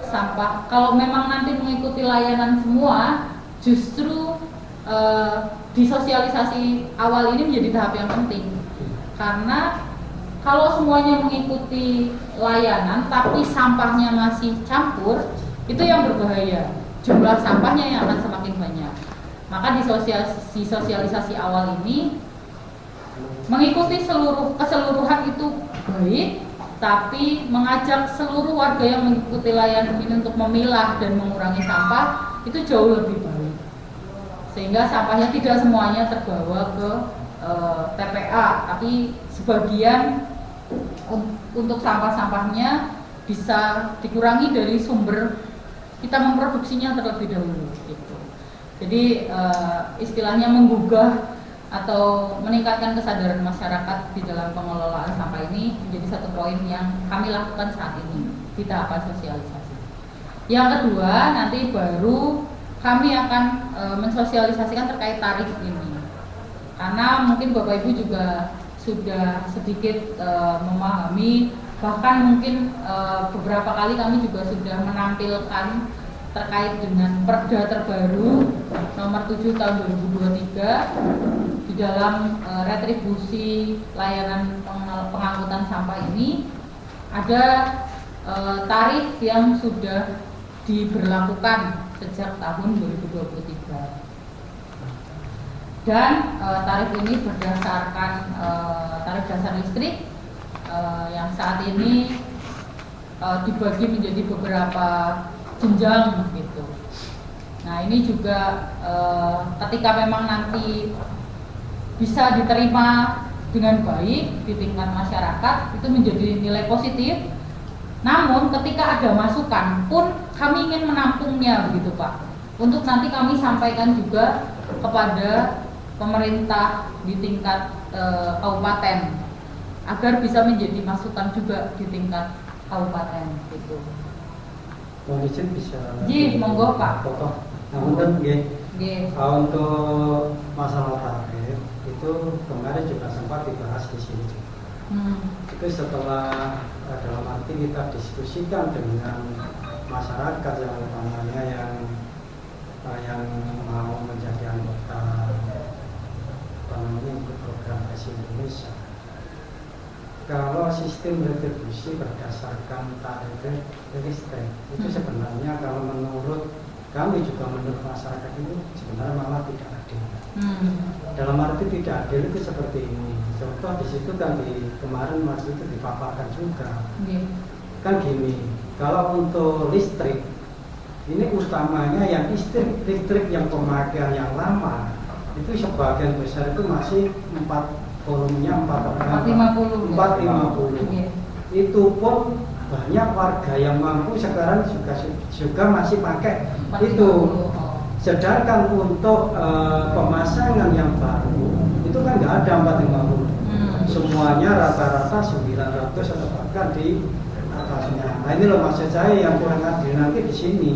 sampah. Kalau memang nanti mengikuti layanan semua, justru di sosialisasi awal ini menjadi tahap yang penting, karena kalau semuanya mengikuti layanan tapi sampahnya masih campur, itu yang berbahaya, jumlah sampahnya yang akan semakin banyak. Maka di sosialisasi awal ini mengikuti keseluruhan itu baik, tapi mengajak seluruh warga yang mengikuti layanan ini untuk memilah dan mengurangi sampah itu jauh lebih baik, sehingga sampahnya tidak semuanya terbawa ke TPA, tapi sebagian untuk sampah-sampahnya bisa dikurangi dari sumber kita memproduksinya terlebih dahulu gitu. Jadi istilahnya menggugah atau meningkatkan kesadaran masyarakat di dalam pengelolaan sampah ini menjadi satu poin yang kami lakukan saat ini di tahapan sosialisasi. Yang kedua, nanti baru kami akan mensosialisasikan terkait tarif ini, karena mungkin Bapak Ibu juga sudah sedikit memahami, bahkan mungkin beberapa kali kami juga sudah menampilkan terkait dengan Perda terbaru nomor 7 tahun 2023 di dalam retribusi layanan pengangkutan sampah ini ada tarif yang sudah diberlakukan sejak tahun 2023. Dan tarif ini berdasarkan tarif dasar listrik yang saat ini dibagi menjadi beberapa jenjang gitu. Nah ini juga ketika memang nanti bisa diterima dengan baik di tingkat masyarakat itu menjadi nilai positif. Namun ketika ada masukan pun kami ingin menampungnya begitu Pak, untuk nanti kami sampaikan juga kepada pemerintah di tingkat kabupaten agar bisa menjadi masukan juga di tingkat kabupaten gitu. Mohon izin bisa. Ji, monggo Pak. Pokok. Namun nggih. Nggih. Untuk masalah tarif itu kemarin juga sempat dibahas di sini. Itu setelah dalam arti kita diskusikan dengan masyarakat yang utamanya yang mau menjadi anggota untuk program Kasih Indonesia. Kalau sistem retribusi berdasarkan tarif listrik itu sebenarnya kalau menurut kami juga menurut masyarakat itu sebenarnya malah tidak adil. Dalam arti tidak adil itu seperti ini. Contoh di situ kan kemarin Mas itu dipaparkan juga. Kan gini, kalau untuk listrik ini utamanya yang listrik yang pemakaian yang lama itu sebagian besar itu masih volumenya 450. Itu pun banyak warga yang mampu sekarang juga masih pakai 450. itu. Sedangkan untuk pemasangan yang baru itu kan nggak ada 450. Semuanya rata-rata 900 atau bahkan di atasnya. Nah ini loh maksud saya yang kurang adil nanti di sini.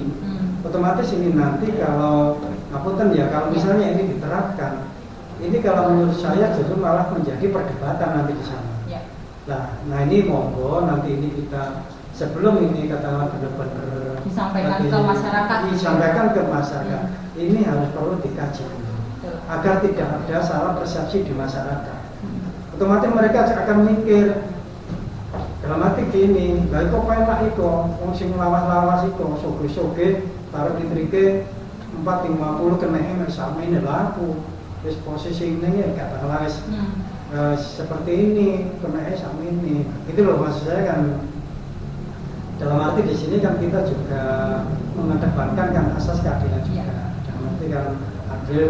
Otomatis ini nanti kalau kalau misalnya ini diterapkan, ini kalau menurut saya justru malah menjadi perdebatan nanti di sana. Nah ini monggo nanti ini kita sebelum ini katakanlah benar-benar disampaikan ke masyarakat. Disampaikan ke masyarakat. Ini harus perlu dikaji agar tidak ada salah persepsi di masyarakat. Otomatis mereka akan mikir dalam arti gini, lah kok penak itu, wong sing lawas-lawas itu, soge-soge, taruh di trike 450 kena sama ini laku, terus posisi ini ya katakanlah seperti ini, kena sama ini, itu loh maksud saya kan. Dalam arti di sini kan kita juga mengedepankan kan asas keadilan juga. Dalam arti kan adil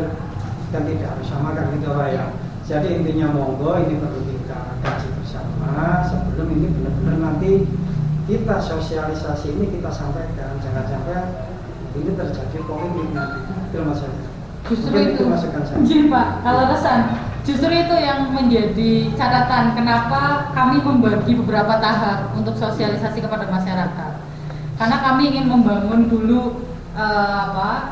kan tidak harus sama kan gitu Pak ya. Jadi intinya monggo ini perlu kita kaji bersama sebelum ini benar-benar nanti kita sosialisasi ini kita sampaikan, jangan sampai ini terjadi polemik nanti. Itu maksudnya. Justru mungkin itu masukan saya. Jin, Pak, kalau kesan justru itu yang menjadi catatan kenapa kami membagi beberapa tahap untuk sosialisasi kepada masyarakat. Karena kami ingin membangun dulu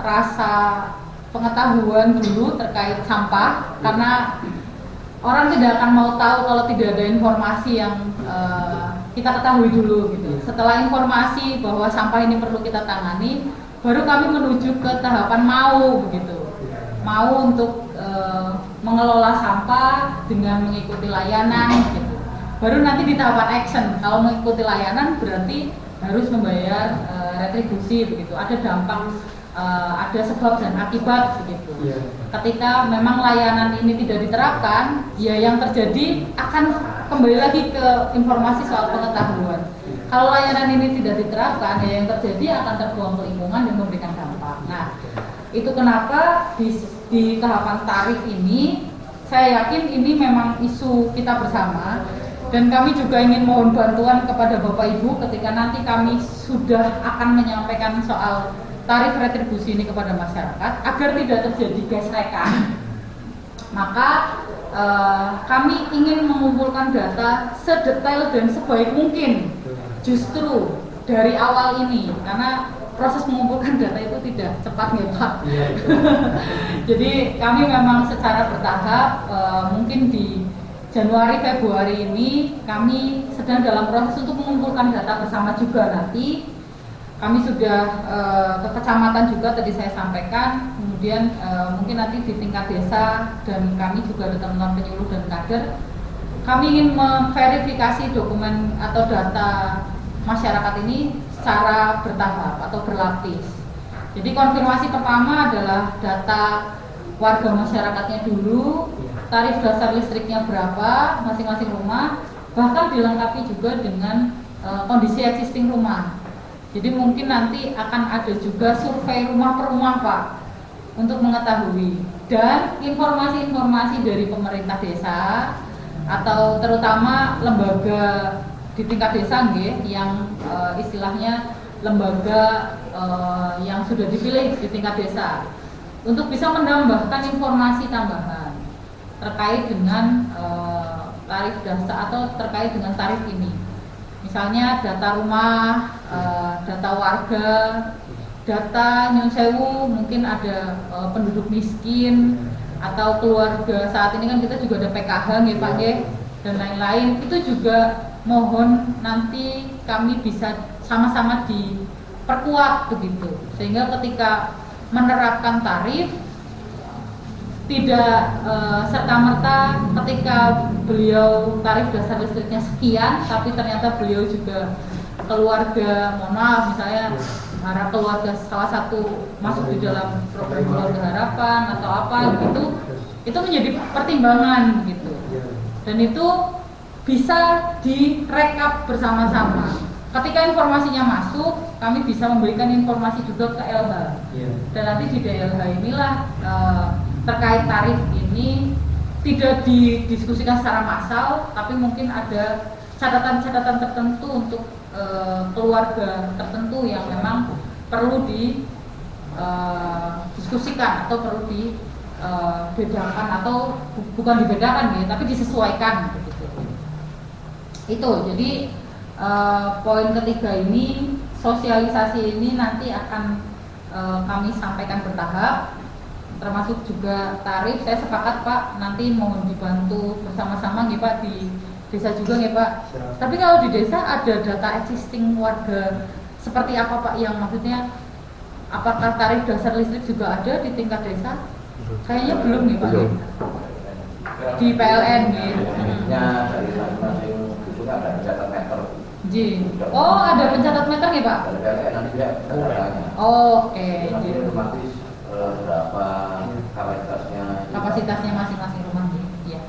rasa pengetahuan dulu terkait sampah, karena orang tidak akan mau tahu kalau tidak ada informasi yang kita ketahui dulu gitu. Setelah informasi bahwa sampah ini perlu kita tangani, baru kami menuju ke tahapan mau begitu. Mau untuk mengelola sampah dengan mengikuti layanan gitu. Baru nanti di tahapan action, kalau mengikuti layanan berarti harus membayar retribusi begitu. Ada dampak, ada sebab dan akibat begitu. Ketika memang layanan ini tidak diterapkan, ya yang terjadi akan kembali lagi ke informasi soal pengetahuan. Kalau layanan ini tidak diterapkan, ya yang terjadi akan terbuang ke lingkungan dan memberikan dampak. Nah, itu kenapa di tahapan tarif ini saya yakin ini memang isu kita bersama, dan kami juga ingin mohon bantuan kepada Bapak Ibu ketika nanti kami sudah akan menyampaikan soal tarif retribusi ini kepada masyarakat agar tidak terjadi gesrekan. Maka kami ingin mengumpulkan data sedetail dan sebaik mungkin justru dari awal ini, karena proses mengumpulkan data itu tidak cepat ya Pak. Jadi kami memang secara bertahap, mungkin di Januari Februari ini kami sedang dalam proses untuk mengumpulkan data bersama juga nanti. Kami sudah ke kecamatan juga tadi saya sampaikan, kemudian mungkin nanti di tingkat desa, dan kami juga ada teman-teman penyuluh dan kader. Kami ingin memverifikasi dokumen atau data masyarakat ini secara bertahap atau berlapis. Jadi konfirmasi pertama adalah data warga masyarakatnya dulu, tarif dasar listriknya berapa masing-masing rumah, bahkan dilengkapi juga dengan kondisi existing rumah. Jadi mungkin nanti akan ada juga survei rumah per rumah Pak untuk mengetahui, dan informasi-informasi dari pemerintah desa atau terutama lembaga di tingkat desa yang istilahnya lembaga yang sudah dipilih di tingkat desa untuk bisa menambahkan informasi tambahan terkait dengan tarif dasar atau terkait dengan tarif ini. Misalnya data rumah, data warga, data Nyun Sewu, mungkin ada penduduk miskin atau keluarga. Saat ini kan kita juga ada PKH ya Pak ya, dan lain-lain. Itu juga mohon nanti kami bisa sama-sama diperkuat begitu, sehingga ketika menerapkan tarif tidak serta-merta ketika beliau tarif dasar listriknya sekian, tapi ternyata beliau juga keluarga, mohon maaf misalnya harap keluarga salah satu masuk di dalam program keluarga harapan atau apa gitu, itu menjadi pertimbangan gitu, dan itu bisa direkap bersama-sama. Ketika informasinya masuk, kami bisa memberikan informasi juga ke LH, dan nanti di DLH inilah terkait tarif ini tidak didiskusikan secara massal, tapi mungkin ada catatan-catatan tertentu untuk keluarga tertentu yang memang perlu didiskusikan atau perlu dibedakan atau bukan dibedakan ya, tapi disesuaikan begitu. Itu jadi poin ketiga ini, sosialisasi ini nanti akan kami sampaikan bertahap, termasuk juga tarif. Saya sepakat Pak, nanti mohon dibantu bersama-sama nih Pak di desa juga nih Pak. Tapi kalau di desa ada data existing warga seperti apa Pak, yang maksudnya apakah tarif dasar listrik juga ada di tingkat desa? Kayaknya belum nih Pak. Belum. Di PLN nih. Ya dari masing-masing dusun ada pencatat meter. Ji. Oh, ada pencatat meter nih Pak? Dari PLN nanti dia datanya. Oh, oke. Nanti Ji. otomatis berapa kapasitasnya. Kapasitasnya masing-masing rumah. Iya.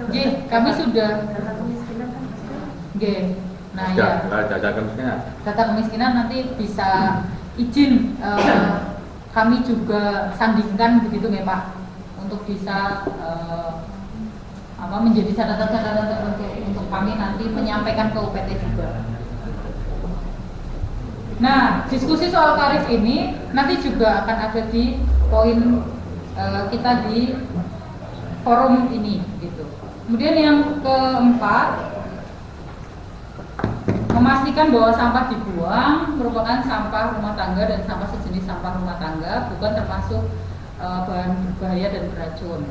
Ji, kami sudah. G. Nah ya. Data kemiskinan. Data kemiskinan nanti bisa izin kami juga sandingkan begitu ya Pak, untuk bisa menjadi catatan-catatan untuk kami nanti menyampaikan ke UPT juga. Nah, diskusi soal tarif ini nanti juga akan ada di poin kita di forum ini gitu. Kemudian yang keempat, memastikan bahwa sampah dibuang merupakan sampah rumah tangga dan sampah sejenis sampah rumah tangga, bukan termasuk bahan berbahaya dan beracun.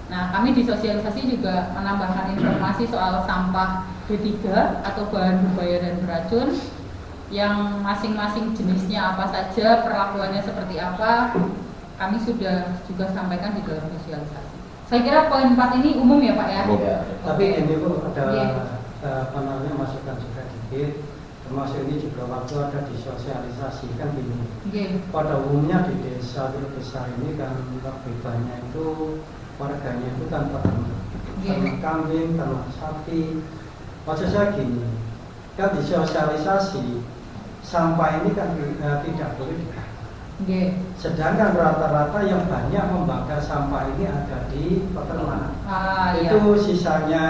Nah, kami di sosialisasi juga menambahkan informasi soal sampah B3 atau bahan berbahaya dan beracun, yang masing-masing jenisnya apa saja, perlakuannya seperti apa, kami sudah juga sampaikan di dalam sosialisasi. Saya kira poin 4 ini umum ya Pak ya? Ya. Tapi ini Bu ada Iya. masukan juga dikit, termasuk ini juga waktu ada disosialisasi kan gini. Iya. Pada umumnya di desa ini kan bebannya itu warganya itu kan ternak kambing, ternak sapi. Maksud saya gini, kan disosialisasi sampah ini kan tidak boleh dibakar. Sedangkan rata-rata yang banyak membakar sampah ini ada di peternak. Itu sisanya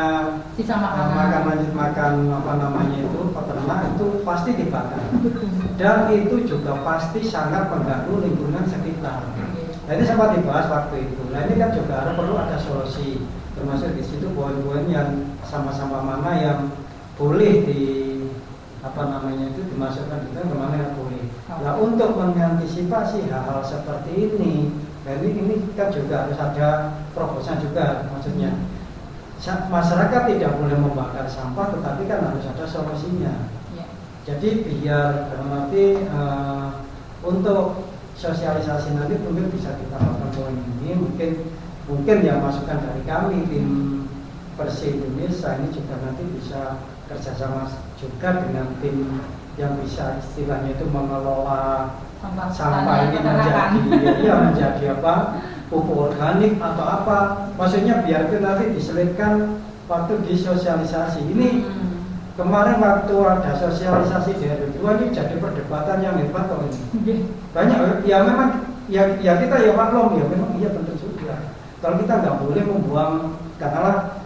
sisa makan apa namanya itu peternak itu pasti dibakar. Dan itu juga pasti sangat mengganggu lingkungan sekitar. Nah, ini sempat dibahas waktu itu. Nah, ini kan juga perlu ada solusi, termasuk di situ poin-poin yang sama-sama mana yang boleh dimasukkan juga, kemana yang boleh. Nah, untuk mengantisipasi hal-hal seperti ini, dan ini kan juga harus ada terobosan juga, maksudnya masyarakat tidak boleh membakar sampah, tetapi kan harus ada solusinya. Jadi biar nanti untuk sosialisasi nanti mungkin bisa kita lakukan poin ini, mungkin ya masukan dari kami tim Bersih Indonesia ini juga nanti bisa kerjasama juga dengan tim yang bisa istilahnya itu mengelola sampah ini menjadi apa, pupuk organik atau apa, maksudnya biar itu nanti diselipkan waktu disosialisasi ini. Kemarin waktu ada sosialisasi di RW2 ini jadi perdebatan yang hebat kok ini. Banyak ya memang ya kita ya maklum ya memang iya betul juga. Kalau kita nggak boleh membuang, katakanlah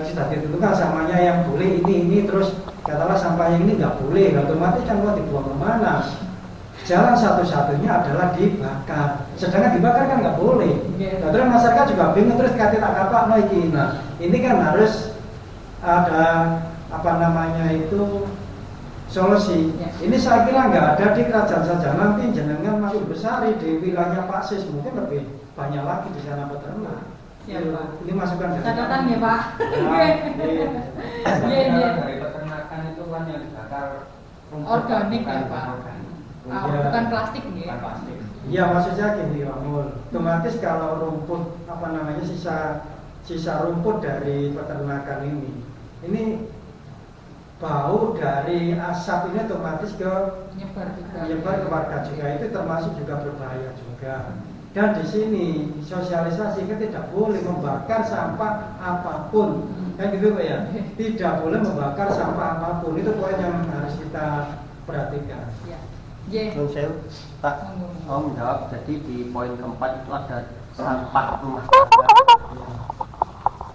sudah ditentukan sampahnya yang boleh ini terus katakanlah sampahnya ini nggak boleh, otomatis kan mau dibuang kemana? Jalan satu-satunya adalah dibakar. Sedangkan dibakar kan nggak boleh. Nah, terus masyarakat juga bingung terus kata tak kapak lagi. Nah ini kan harus ada apa namanya itu solusi. Ini saya kira nggak ada di kerajaan saja, nanti jenengan masuk besar di wilayah Pak Sis mungkin lebih banyak lagi di sana peternak. Ini masukan dari catatan ya Pak. Dari peternakan itu kan yang dibakar organik ya Pak. Bukan plastik ya. Iya maksudnya gini Pak Mul, otomatis kalau rumput apa namanya sisa rumput dari peternakan ini bau dari asap ini otomatis menyebar ke warga juga, itu termasuk juga berbahaya juga. Dan di sini sosialisasi kita tidak boleh membakar sampah apapun, kan gitu Pak ya, tidak boleh membakar sampah apapun, itu poin yang harus kita perhatikan. Saya Pak mau menjawab, jadi di poin keempat itu ada sampah rumah tangga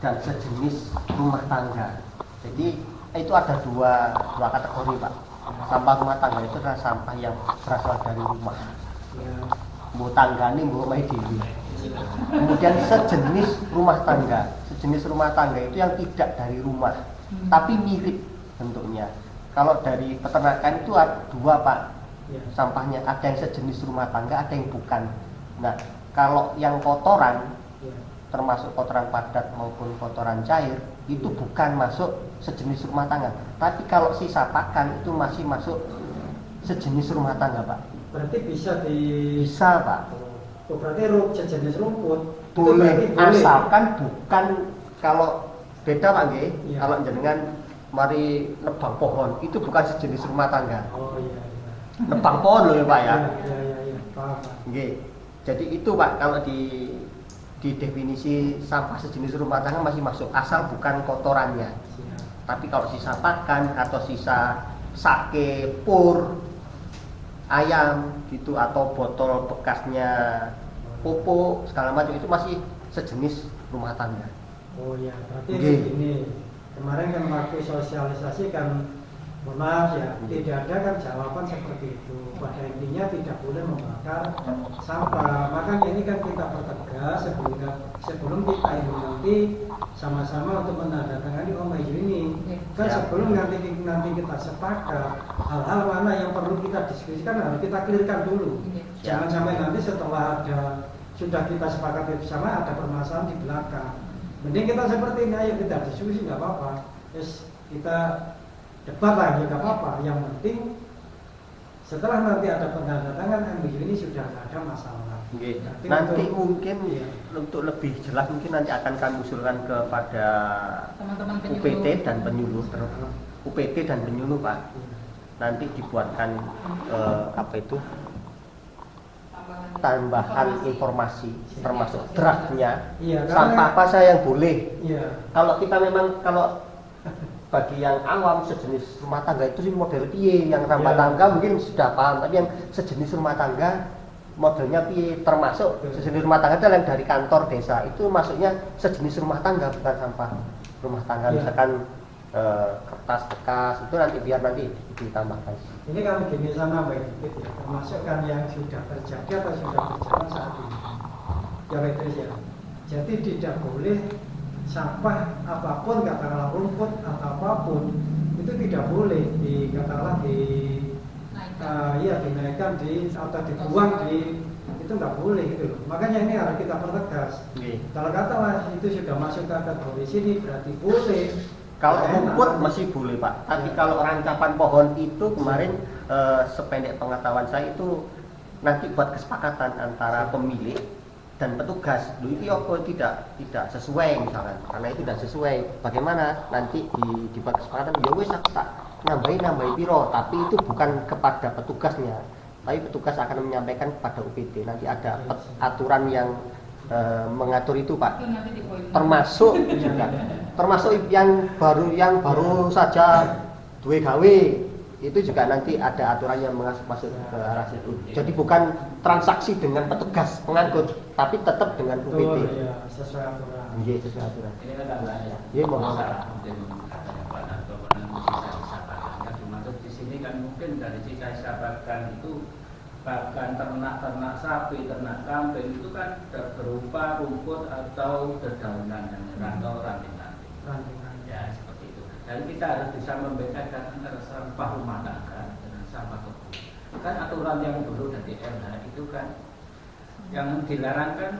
dan sejenis rumah tangga. Jadi itu ada dua kategori Pak. Sampah rumah tangga itu adalah sampah yang berasal dari rumah. mbok tanggane mbok omahe dhewe. Kemudian sejenis rumah tangga itu yang tidak dari rumah, tapi mirip bentuknya. Kalau dari peternakan itu ada dua Pak, sampahnya ada yang sejenis rumah tangga, ada yang bukan. Nah, kalau yang kotoran, termasuk kotoran padat maupun kotoran cair, itu bukan masuk sejenis rumah tangga. Tapi kalau sisa pakan itu masih masuk sejenis rumah tangga Pak. Berarti bisa Pak. Oh, berarti sejenis rumput Boleh, asalkan bukan, kalau beda Pak nggih, Iya. kalau jenengan mari nebang pohon itu bukan sejenis rumah tangga. Oh iya. Nebang pohon loh ya Pak ya. Iya. Paham. Nggih. Jadi itu Pak, kalau di definisi sampah sejenis rumah tangga masih masuk asal bukan kotorannya. Siap. Tapi kalau sisa pakan atau sisa sake, pur, ayam gitu, atau botol bekasnya pupuk segala macam, itu masih sejenis rumah tangga. Oh iya, berarti Nggih. begini. Kemarin kan waktu sosialisasi kan, mohon maaf ya, tidak ada kan jawaban seperti itu. Pada intinya tidak boleh membakar sampah. Makanya ini kan kita pertegas sebelum kita ini nanti sama-sama untuk menandatangani OMAJ ini. Kan Ya. sebelum nanti kita sepakat, hal-hal mana yang perlu kita diskusikan harus kita clearkan dulu. Ya. Jangan sampai nanti setelah sudah kita sepakati bersama ada permasalahan di belakang. Mending kita seperti ini, ayo kita diskusi, nggak apa-apa. Terus kita debat lagi, nggak apa-apa. Yang penting setelah nanti ada penandatangan MOU ini sudah nggak ada masalah. Nggih. Berarti Nanti untuk- mungkin iya. untuk lebih jelas mungkin nanti akan kami usulkan kepada Teman-teman penyuluh. UPT dan penyuluh, UPT dan penyuluh Pak. Nanti dibuatkan apa itu, tambahan informasi termasuk draftnya, Iya, karena- sampah apa saja yang boleh. Iya. Kalau kita memang, kalau bagi yang awam sejenis rumah tangga itu sih model piye, yang rumah Iya. tangga mungkin sudah paham, tapi yang sejenis rumah tangga modelnya piye, termasuk sejenis rumah tangga itu yang dari kantor desa itu masuknya sejenis rumah tangga, bukan sampah rumah tangga. Iya. Misalkan kertas bekas itu nanti biar nanti ditambahkan. Ini kami gini sana Mbak Dikit ya, termasuk kan yang sudah terjadi atau sudah berjalan saat ini. Ya Mbak Idris ya. Jadi tidak boleh sampah apapun, katakanlah rumput atau apapun, itu tidak boleh dikatakanlah dinaikkan atau dibuang itu nggak boleh gitu loh. Makanya ini harus kita pertegas. Nggih. Kalau katakanlah itu sudah masuk kategori sini berarti boleh. Kalau Ya, rumput enak. masih boleh Pak, tapi Ya. kalau rancapan pohon itu kemarin sependek pengetahuan saya itu nanti buat kesepakatan antara pemilik dan petugas. Loh itu apa tidak sesuai misalkan, karena itu tidak sesuai. Bagaimana nanti dibuat kesepakatan? Ya wes aku tak nambahi piro, tapi itu bukan kepada petugasnya, tapi petugas akan menyampaikan kepada UPT. Nanti ada aturan yang mengatur itu Pak. Itu nanti di poin. Termasuk juga, termasuk yang baru saja duwe gawe itu juga nanti ada aturan yang masuk ke arah situ. Jadi bukan transaksi dengan petugas pengangkut, tapi tetap dengan UPT. Betul ya, sesuai aturan. Iya, sesuai aturan. Ini kan tambahnya. Iya, mohon. Masalah mungkin katanya Pak Narto pernah sisa-sisa pakannya, termasuk di sini kan mungkin dari sisa-sisa pakan itu bahkan ternak sapi, ternak kambing itu kan berupa rumput atau dedaunan atau ranting-ranting. Ya seperti itu. Dan kita harus bisa membedakan antara sampah rumah tangga dengan sampah kebun. Kan aturan yang dulu dari LH itu kan yang dilarang kan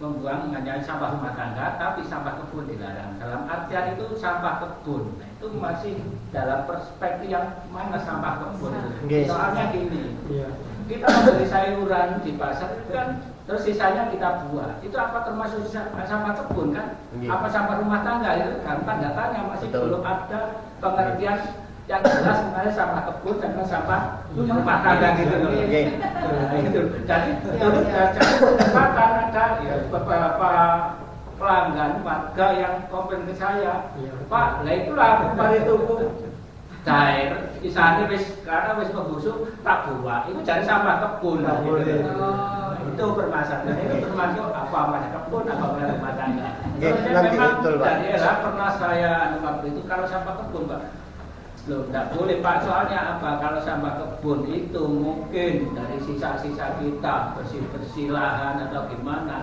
membuang hanya sampah rumah tangga, tapi sampah kebun dilarang. Dalam artian itu sampah kebun. Nah, itu masih dalam perspektif yang mana sampah kebun. Yes. Soalnya gini, Iya. kita membeli sayuran di pasar itu kan, terus sisanya kita buang. Itu apa termasuk sampah kebun kan? Iya. Apa sampah rumah tangga itu kan tanda tanya, masih Betul. belum ada pengertian yang jelas mengenai sampah kebun dan sampah rumah tangga gitu loh. Iya. Gitu. Jadi terus jadi kesempatan ada ya, beberapa pelanggan warga yang komplain ke saya, Iya. Pak, lah itulah aku mari tuku cair, isane wis karena wis membusuk tak buang. Itu jadi sampah kebun. Nggak boleh. Oh, itu permasalahan. Itu termasuk apa namanya kebun, apa namanya rumah tangga. Iya, Soalnya nanti memang betul, Pak. dari era pernah saya waktu itu kalau sampah kebun, Pak. Loh, tidak boleh Pak, soalnya apa? Kalau sampah kebun itu mungkin dari sisa-sisa kita bersih-bersih lahan atau gimana,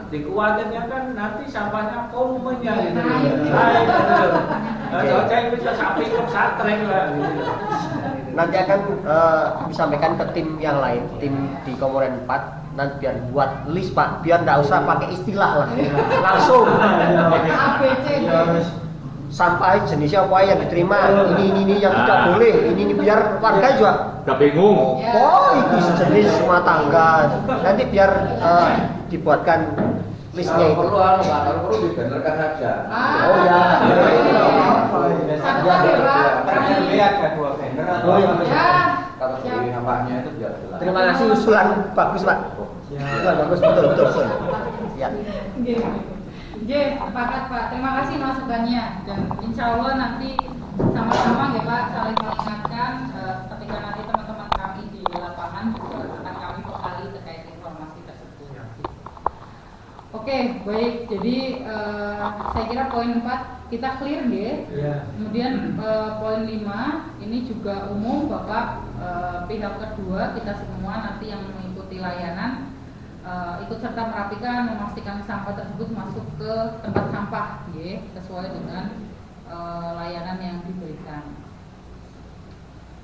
dikhawatirnya kan nanti sampahnya komennya gitu. Saya bisa sapi ke satreng lah gitu. Nanti akan disampaikan ke tim yang lain, tim di Komponen 4, nanti biar buat list Pak, biar nggak usah pakai istilah lah, langsung sampah jenisnya apa yang diterima, ini yang tidak boleh, ini biar warga juga Gak bingung. oh itu sejenis rumah tangga, nanti biar dibuatkan listnya itu. Kalau perlu dibenerkan saja. Oh ya. Ada 2 banner atau Kalau dari nampaknya itu biar jelas. Terima kasih usulan bagus Pak. Usulan bagus betul. Ya. Oke, sepakat Pak. Terima kasih masukannya dan insya Allah nanti sama-sama ya Pak saling mengingatkan ketika nanti teman-teman kami di lapangan juga akan kami bekali terkait informasi tersebut. Oke, baik. Jadi saya kira poin 4 kita clear ya. Kemudian poin 5 ini juga umum Bapak pihak kedua kita semua nanti yang mengikuti layanan ikut serta merapikan memastikan sampah tersebut masuk ke tempat sampah ya, sesuai dengan layanan yang diberikan.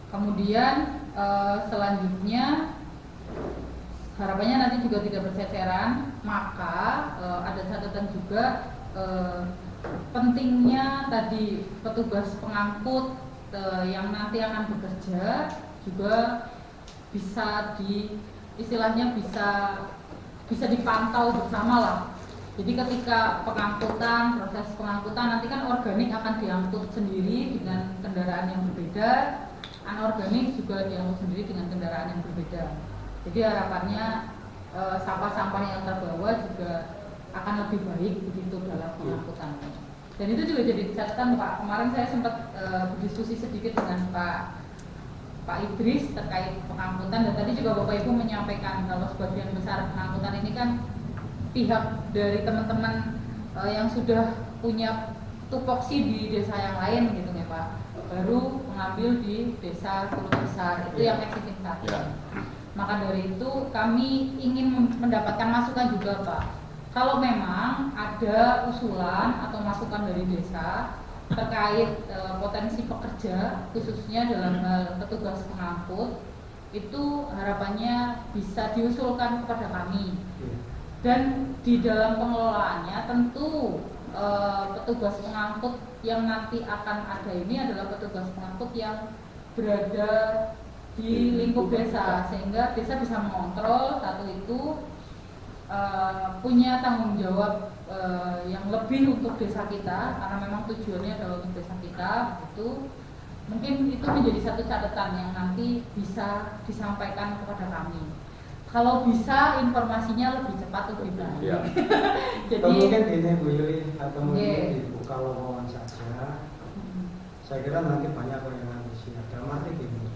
Kemudian selanjutnya harapannya nanti juga tidak berceceran, maka ada catatan juga pentingnya tadi petugas pengangkut yang nanti akan bekerja juga bisa istilahnya bisa dipantau bersama lah. Jadi ketika proses pengangkutan nanti kan organik akan diangkut sendiri dengan kendaraan yang berbeda, anorganik juga diangkut sendiri dengan kendaraan yang berbeda. Jadi harapannya sampah-sampah yang terbawa juga akan lebih baik begitu dalam pengangkutannya. Dan itu juga jadi catatan Pak. Kemarin saya sempat berdiskusi sedikit dengan Pak Idris terkait pengangkutan dan tadi juga Bapak Ibu menyampaikan kalau sebagian besar pengangkutan ini kan pihak dari teman-teman yang sudah punya tupoksi di desa yang lain gitu ya Pak, baru mengambil di desa Pulau Besar itu yang existing tadi. Maka dari itu kami ingin mendapatkan masukan juga Pak. Kalau memang ada usulan atau masukan dari desa terkait potensi pekerja khususnya dalam hal petugas pengangkut itu harapannya bisa diusulkan kepada kami dan di dalam pengelolaannya tentu petugas pengangkut yang nanti akan ada ini adalah petugas pengangkut yang berada di lingkup desa sehingga desa bisa mengontrol satu itu punya tanggung jawab yang lebih untuk desa kita karena memang tujuannya adalah untuk desa kita itu mungkin itu menjadi satu catatan yang nanti bisa disampaikan kepada kami. Kalau bisa informasinya lebih cepat lebih baik. Jadi mungkin ini Bu Yuli atau mungkin dibuka lowongan saja. Saya kira nanti banyak yang antusias. Dalam arti gini,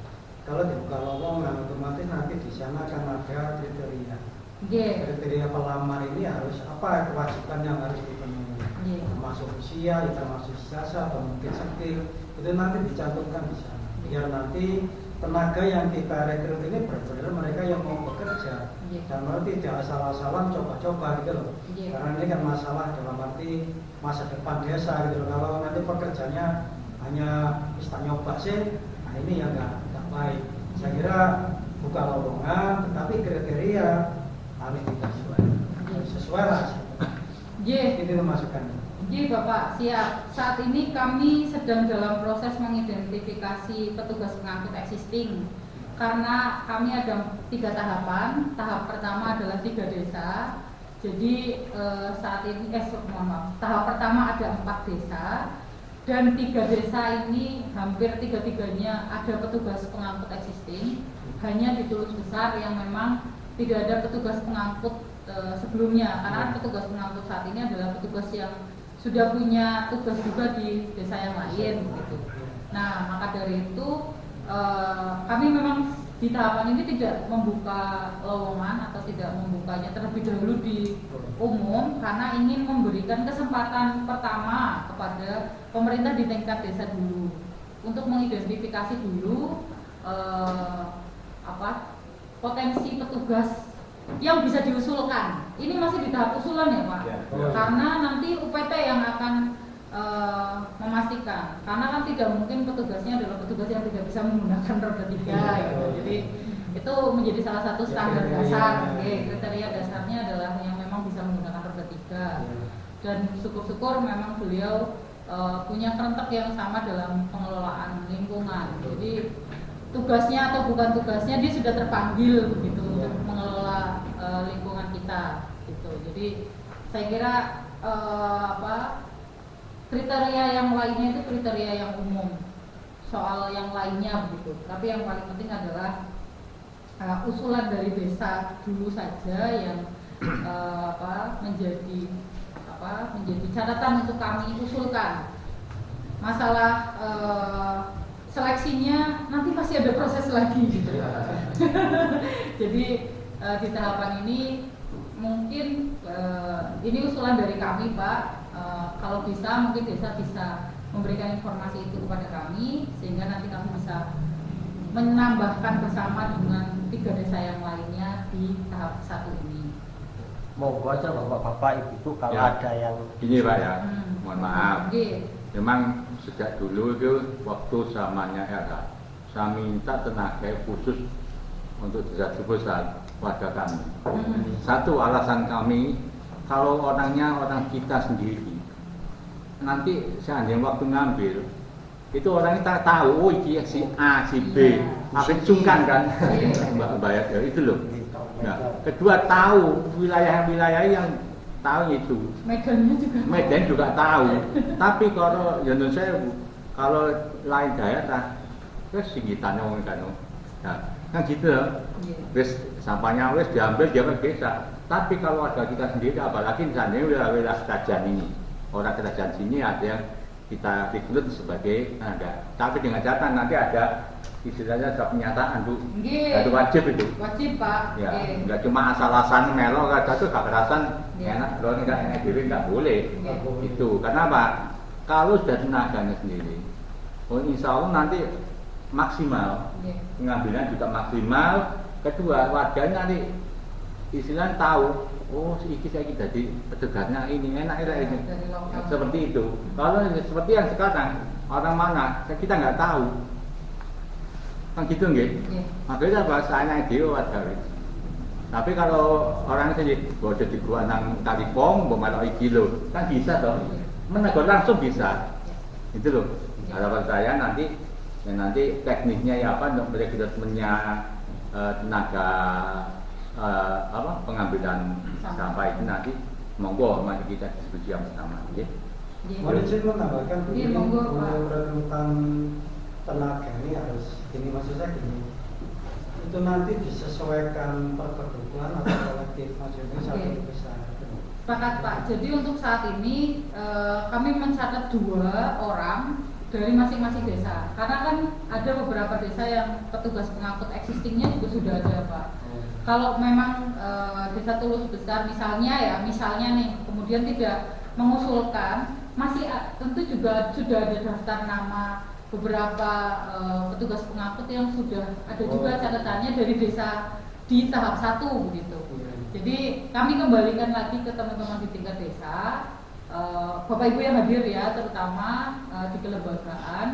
kalau dibuka lowongan otomatis nanti di sana akan ada kriteria. Kriteria pelamar ini harus apa kewajiban yang harus dipenuhi, termasuk usia, termasuk ijazah atau mungkin skill itu nanti dicantumkan di sana. Biar nanti tenaga yang kita rekrut ini benar-benar mereka yang mau bekerja dan nanti tidak asal-asalan coba-coba gitu loh. Karena ini kan masalah dalam arti masa depan desa gitu loh. Kalau nanti pekerjanya hanya bisa nyoba sih, nah ini yang nggak baik. Saya kira buka lowongan, tetapi kriteria harus kita sesuai lah. Ini masukannya. Bapak siap. Saat ini kami sedang dalam proses mengidentifikasi petugas pengangkut existing karena kami ada 3 tahapan. Tahap pertama adalah 3 desa. Jadi saat ini tahap pertama ada 4 desa dan 3 desa ini hampir 3-tiganya ada petugas pengangkut existing. Hanya di Tulus Besar yang memang tidak ada petugas pengangkut sebelumnya karena petugas pengangkut saat ini adalah petugas yang sudah punya tugas juga di desa yang lain gitu. Nah maka dari itu kami memang di tahapan ini tidak membuka lowongan atau tidak membukanya terlebih dahulu di umum karena ingin memberikan kesempatan pertama kepada pemerintah di tingkat desa dulu untuk mengidentifikasi dulu potensi petugas yang bisa diusulkan. Ini masih di tahap usulan ya Pak, karena nanti UPT yang akan memastikan, karena kan tidak mungkin petugasnya adalah petugas yang tidak bisa menggunakan roda 3 gitu. Jadi itu menjadi salah satu standar dasar. Kriteria dasarnya adalah yang memang bisa menggunakan roda 3. Dan syukur-syukur memang beliau punya kerentek yang sama dalam pengelolaan lingkungan. Jadi tugasnya atau bukan tugasnya dia sudah terpanggil begitu untuk mengelola lingkungan kita gitu. Jadi saya kira kriteria yang lainnya itu kriteria yang umum soal yang lainnya begitu. Tapi yang paling penting adalah usulan dari desa dulu saja yang menjadi catatan untuk kami usulkan. Masalah seleksinya nanti masih ada proses lagi gitu. Jadi di tahapan ini mungkin ini usulan dari kami Pak. Kalau bisa mungkin desa bisa memberikan informasi itu kepada kami sehingga nanti kami bisa menambahkan bersama dengan 3 desa yang lainnya di tahap 1 ini. Monggo aja bapak-bapak, ibu-ibu kalau Ya. ada yang Gini Pak ya, mohon maaf. Oke. Memang sejak dulu itu waktu zamannya era, saya minta tenaga khusus untuk desa Cibosat warga kami. Satu alasan kami, kalau orangnya orang kita sendiri, nanti seandainya waktu ngambil, itu orangnya tak tahu, oh ini si A, si B, akhirnya sungkan kan, bayar itu loh. Nah, kedua tahu wilayah-wilayah yang tahu itu. Medan juga tahu. Tapi kalau menurut saya kalau lain daerah, terus singgitannya orang kan. Nah, kan gitu loh. Wis sampahnya wis diambil dia ke desa. Tapi kalau warga kita sendiri, apalagi misalnya wilayah kerajaan ini, orang kerajaan sini ada yang kita rekrut sebagai tenaga. Tapi dengan catatan nanti ada istilahnya ada pernyataan Bu. Itu wajib itu. Wajib Pak. Ya, nggak cuma asal-asalan melo kada tuh gak kerasan enak loh enggak enak diri nggak boleh. Itu. Karena apa? Kalau sudah tenaganya sendiri, insya Allah nanti maksimal. Pengambilan juga maksimal. Kedua, warganya nanti istilahnya tahu, oh ini saya jadi petugasnya ini enak ini. Seperti itu. Kalau seperti yang sekarang orang mana kita nggak tahu. Kan gitu nggih. Makanya bahasanya dia warga. Tapi kalau orang sendiri bodoh di gua nang Kalipong, mau iki lho, kan bisa toh. Menegur langsung bisa. Itu loh. Harapan saya nanti tekniknya ya apa untuk rekrutmennya tenaga pengambilan sampah itu nanti monggo mari kita diskusi yang bersama nggih. Mohon izin menambahkan Iya, monggo, Pak. rekrutan tenaga ini harus ini maksud saya gini, itu nanti disesuaikan per kebutuhan atau kolektif, maksudnya satu besar. Sepakat Pak. Jadi untuk saat ini kami mencatat 2 orang dari masing-masing desa. Karena kan ada beberapa desa yang petugas pengangkut existingnya juga sudah ada Pak. Kalau memang desa Tulus Besar misalnya nih, kemudian tidak mengusulkan, masih tentu juga sudah ada daftar nama beberapa petugas pengangkut yang sudah ada juga catatannya dari desa di tahap 1 begitu. Jadi kami kembalikan lagi ke teman-teman di tingkat desa, Bapak Ibu yang hadir ya, terutama di kelembagaan.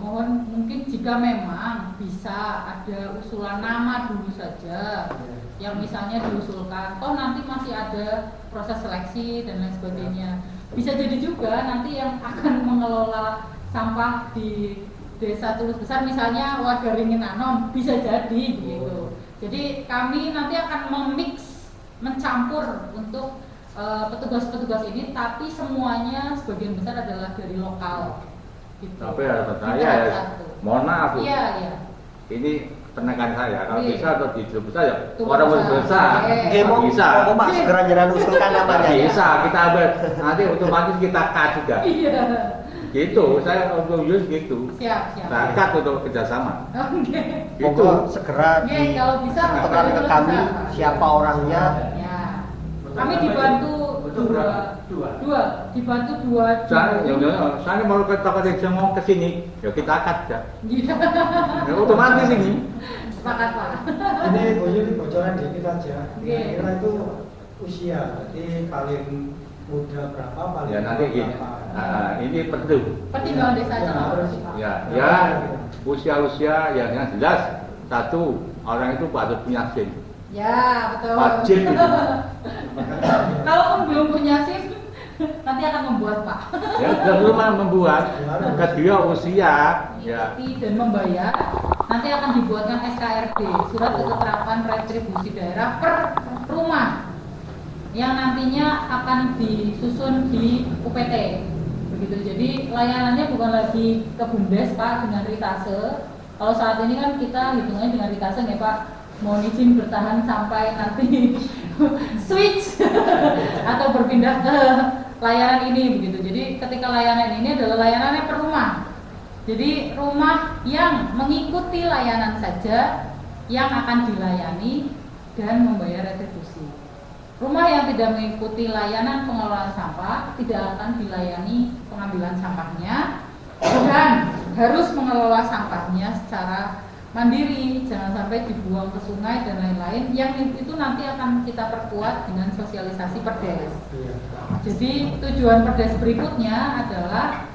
Mohon mungkin jika memang bisa ada usulan nama dulu saja, yang misalnya diusulkan, toh nanti masih ada proses seleksi dan lain sebagainya. Bisa jadi juga nanti yang akan mengelola sampah di desa Tulus Besar misalnya warga Ringin Anom, bisa jadi gitu. Jadi kami nanti akan mencampur untuk petugas-petugas ini, tapi semuanya sebagian besar adalah dari lokal gitu. Tapi harapan saya ya, mohon maaf Bu. Iya. Ini penekan saya, kalau Iya. bisa atau di Tulus Besar ya Tulus orang Besar. besar bisa. Mau Mas segera jangan usulkan namanya ya. Bisa kita ambil nanti otomatis kita cut juga. Iya. Gitu, saya untuk use gitu. Siap. Nah, cut untuk kerjasama. Oke. Gitu. Monggo segera Oke, kalau bisa ditentukan ke kami bisa. siapa orangnya. Ya. Kami dibantu Itu berapa? Dua, dibantu dua. Saya mau ke toko desa mau ke sini, ya kita akad ya. Iya. Ya, otomatis ini. Sepakat Pak. Ini Bu Yuli bocoran dikit aja. Oke. Kira itu usia, jadi paling muda berapa, paling Ya nanti tua gini, berapa. ini penting. Pertimbangan desa aja. Ya, Pak. harus. Ya, ya usia yang jelas satu orang itu patut punya SIM. Ya, betul. Wajib itu. Kalau belum punya SIM, nanti akan membuat Pak. Ya, dan rumah membuat kedua usia ya. Ikuti dan membayar. Nanti akan dibuatkan SKRD, surat keterangan retribusi daerah per rumah, yang nantinya akan disusun di UPT. Begitu. Jadi layanannya bukan lagi ke Bumdes Pak dengan ritase. Kalau saat ini kan kita hitungannya dengan ritase nih Pak. Mohon izin bertahan sampai nanti switch atau berpindah ke layanan ini begitu. Jadi ketika layanan ini adalah layanannya per rumah. Jadi rumah yang mengikuti layanan saja yang akan dilayani dan membayar retribusi. Rumah yang tidak mengikuti layanan pengelolaan sampah tidak akan dilayani pengambilan sampahnya dan harus mengelola sampahnya secara mandiri, jangan sampai dibuang ke sungai dan lain-lain. Yang itu nanti akan kita perkuat dengan sosialisasi perdes. Jadi tujuan perdes berikutnya adalah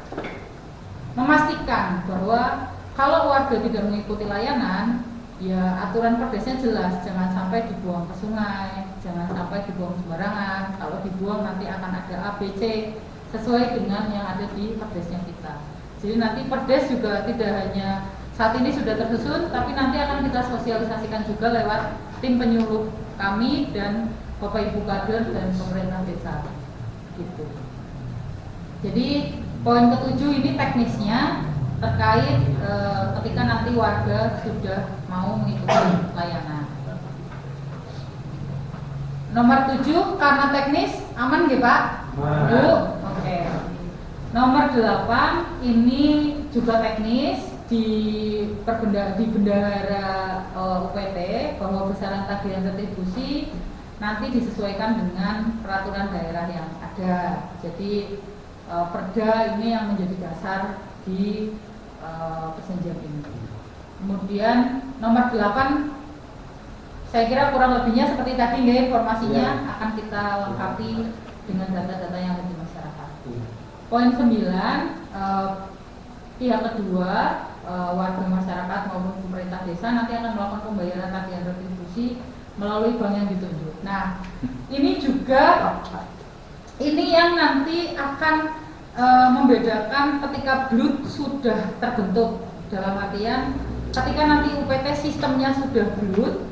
memastikan bahwa kalau warga tidak mengikuti layanan, ya aturan perdesnya jelas, jangan sampai dibuang ke sungai, jangan sampai dibuang sembarangan. Kalau dibuang nanti akan ada ABC sesuai dengan yang ada di perdesnya kita. Jadi nanti perdes juga tidak hanya saat ini sudah tersusun, tapi nanti akan kita sosialisasikan juga lewat tim penyuluh kami dan Bapak Ibu kader dan pemerintah desa. Gitu. Jadi poin ketujuh ini teknisnya terkait ketika nanti warga sudah mau mengikuti layanan. Nomor 7 karena teknis aman nggih Pak? Bu, oke. Nomor 8 ini juga teknis di bendahara UPT bahwa besaran tagihan retribusi nanti disesuaikan dengan peraturan daerah yang ada. Jadi perda ini yang menjadi dasar di persenjam ini. Kemudian nomor 8 saya kira kurang lebihnya seperti tadi nggak, informasinya akan kita lengkapi dengan data-data yang ada di masyarakat. Poin 9 pihak kedua warga masyarakat maupun pemerintah desa nanti akan melakukan pembayaran tagihan retribusi melalui bank yang ditunjuk. Nah, ini juga ini yang nanti akan membedakan ketika BLUT sudah terbentuk, dalam artian ketika nanti UPT sistemnya sudah BLUT,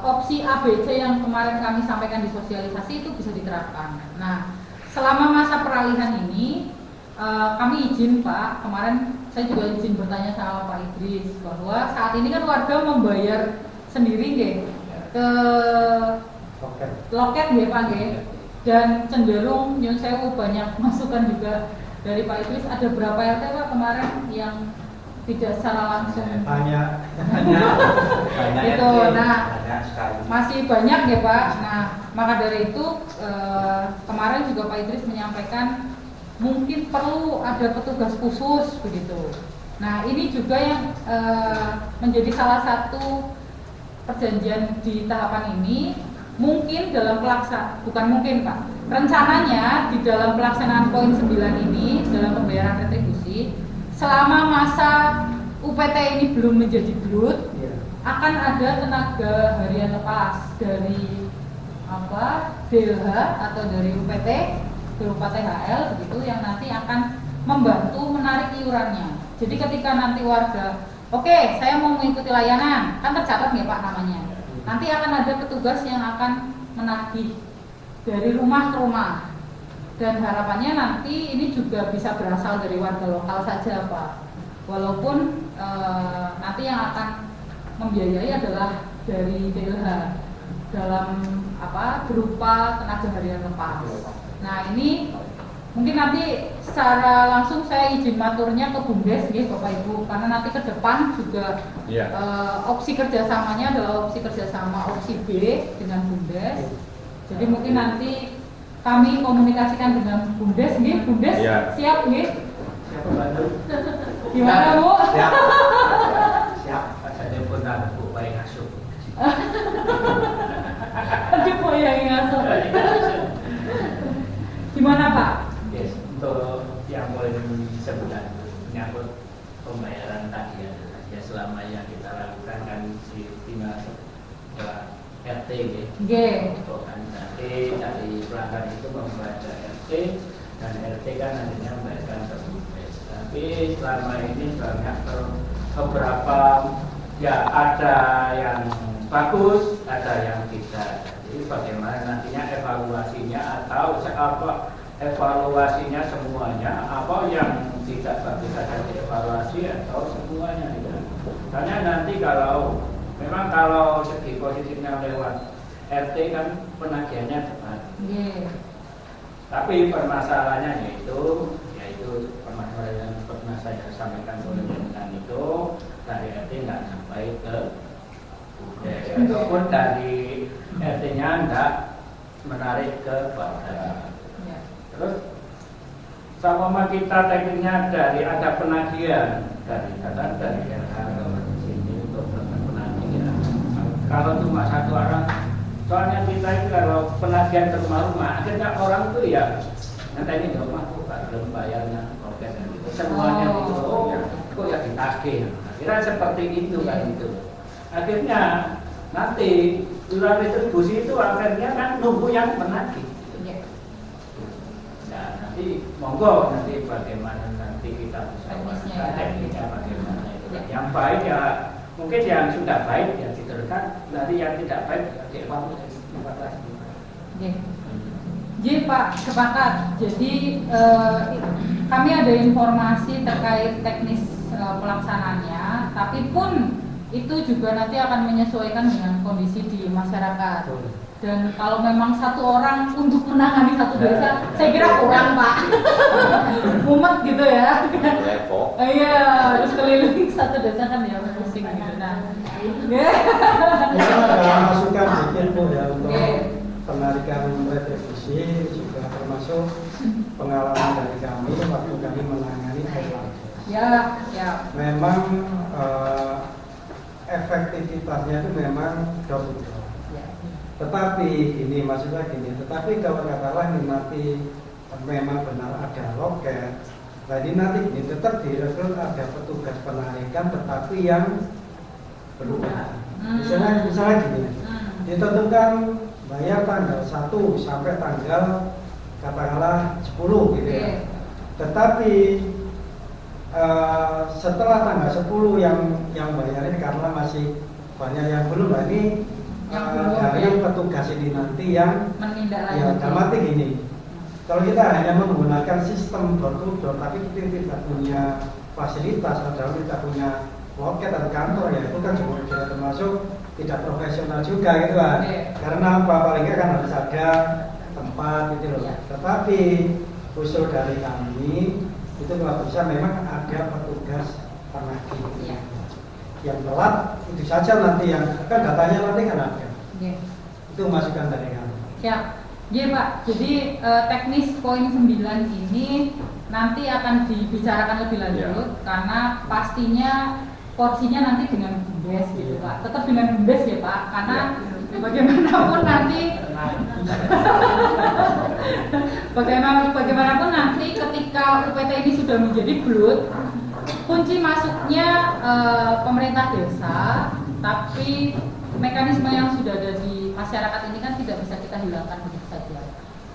opsi ABC yang kemarin kami sampaikan di sosialisasi itu bisa diterapkan. Nah, selama masa peralihan ini kami izin Pak, kemarin saya juga izin bertanya sama Pak Idris bahwa saat ini kan warga membayar sendiri nggih ke loket nggih Pak nggih, dan cenderung nyun sewu banyak masukan juga dari Pak Idris. Ada berapa RT Pak kemarin yang tidak secara langsung? Banyak itu. Nah, masih banyak ya Pak. Nah, maka dari itu kemarin juga Pak Idris menyampaikan mungkin perlu ada petugas khusus begitu. Nah, ini juga yang menjadi salah satu perjanjian di tahapan ini. Mungkin dalam bukan mungkin Pak, rencananya di dalam pelaksanaan poin 9 ini dalam pembayaran retribusi, selama masa UPT ini belum menjadi BLUT, akan ada tenaga harian lepas dari DLH atau dari UPT berupa THL begitu, yang nanti akan membantu menarik iurannya. Jadi ketika nanti warga, oke, saya mau mengikuti layanan, kan tercatat nggak Pak namanya. Nanti akan ada petugas yang akan menagih dari rumah ke rumah. Dan harapannya nanti ini juga bisa berasal dari warga lokal saja Pak. Walaupun nanti yang akan membiayai adalah dari DLH dalam berupa tenaga harian lepas. Nah, ini mungkin nanti secara langsung saya izin maturnya ke Bumdes ya Bapak Ibu, karena nanti ke depan juga opsi kerjasamanya adalah opsi kerjasama opsi B dengan Bumdes. Jadi mungkin nanti kami komunikasikan dengan Bumdes, nggih, Bumdes Iya. siap nggih. Siapa bantu? Gimana Bu? Siap. Siap. Saja pun ada Bu baik asuh. Aduh kok yang ngasuh. Gimana Pak? Yes, untuk yang poin sebulan menyangkut pembayaran tadi ya selama yang kita lakukan kan si tinggal ke RT ya. Nggih. Nanti dari pelanggan itu membaca RT dan RT kan nantinya membayarkan ke Bumdes. Tapi selama ini banyak beberapa ya ada yang bagus, ada yang tidak. Jadi bagaimana nantinya evaluasinya atau apa evaluasinya semuanya, apa yang tidak bagus akan dievaluasi atau semuanya gitu. Karena nanti kalau memang kalau segi positifnya lewat RT kan penagihannya cepat. Nggih. Tapi permasalahannya yaitu permasalahan yang pernah saya sampaikan oleh Mentan itu dari RT nggak sampai ke Bumdes ataupun dari RT-nya nggak menarik ke Badan. Ya. Terus sama kita tekniknya dari ada penagihan dari kata dari RH ke sini untuk penagihan. Kalau cuma satu orang, soalnya kita itu kalau penagihan ke rumah-rumah, akhirnya orang tuh ya nanti ini nggak mampu Pak, belum bayarnya, oke dan itu semuanya itu kok ya ditagih. Akhirnya seperti itu kan itu. Akhirnya nanti lurah distribusi itu akhirnya kan nunggu yang menagih. Ya. Nah, nanti monggo nanti bagaimana nanti kita bisa Teknisnya melakukan ya. tekniknya bagaimana itu. Ya. Yang baik ya mungkin yang sudah baik ya diteruskan, nanti yang tidak baik ya dievaluasi. Nggih. Jadi Pak, sepakat. Jadi kami ada informasi terkait teknis pelaksanaannya, tapi pun itu juga nanti akan menyesuaikan dengan kondisi di masyarakat. Dan kalau memang satu orang untuk menangani satu desa, saya kira kurang Pak. Mumet gitu ya. Lepo. Iya, harus keliling satu desa kan ya pusing gitu. Nah, Mungkin ada masukan sedikit Bu ya untuk Oke. penarikan retribusi juga termasuk pengalaman dari kami waktu kami menangani air. ya, ya, Memang efektivitasnya itu memang door to door. ya. Tetapi ini maksudnya gini, tetapi kalau katakanlah ini nanti memang benar ada loket, nah ini nanti ini tetap direkrut ada petugas penarikan tetapi yang berubah. Misalnya gini, ditentukan bayar tanggal 1 sampai tanggal katakanlah 10 gitu ya. Tetapi setelah tanggal 10 yang bayarin karena masih banyak yang belum, nah ini Yang belum, dari ya. petugas ini nanti yang Menindaklanjuti. dramatik ini. Kalau kita hanya menggunakan sistem door to door, tapi kita tidak punya fasilitas atau tidak punya loket atau kantor, ya itu kan juga tidak termasuk tidak profesional juga gitu kan. Oke. Karena apa, paling nggak kan harus ada tempat gitu loh. Ya. Tetapi usul dari kami itu kalau bisa memang ada petugas penagih. Ya. Yang telat itu saja nanti yang kan datanya nanti kan ada. Oke. Itu masukan dari kami. Siap. Iya Pak, jadi teknis poin 9 ini nanti akan dibicarakan lebih lanjut karena pastinya porsinya nanti dengan Bumdes gitu Pak. Tetap dengan Bumdes ya Pak, karena bagaimanapun nanti bagaimanapun nanti ketika UPT ini sudah menjadi bulut, kunci masuknya pemerintah desa, tapi mekanisme yang sudah ada di masyarakat ini kan tidak bisa kita hilangkan begitu saja.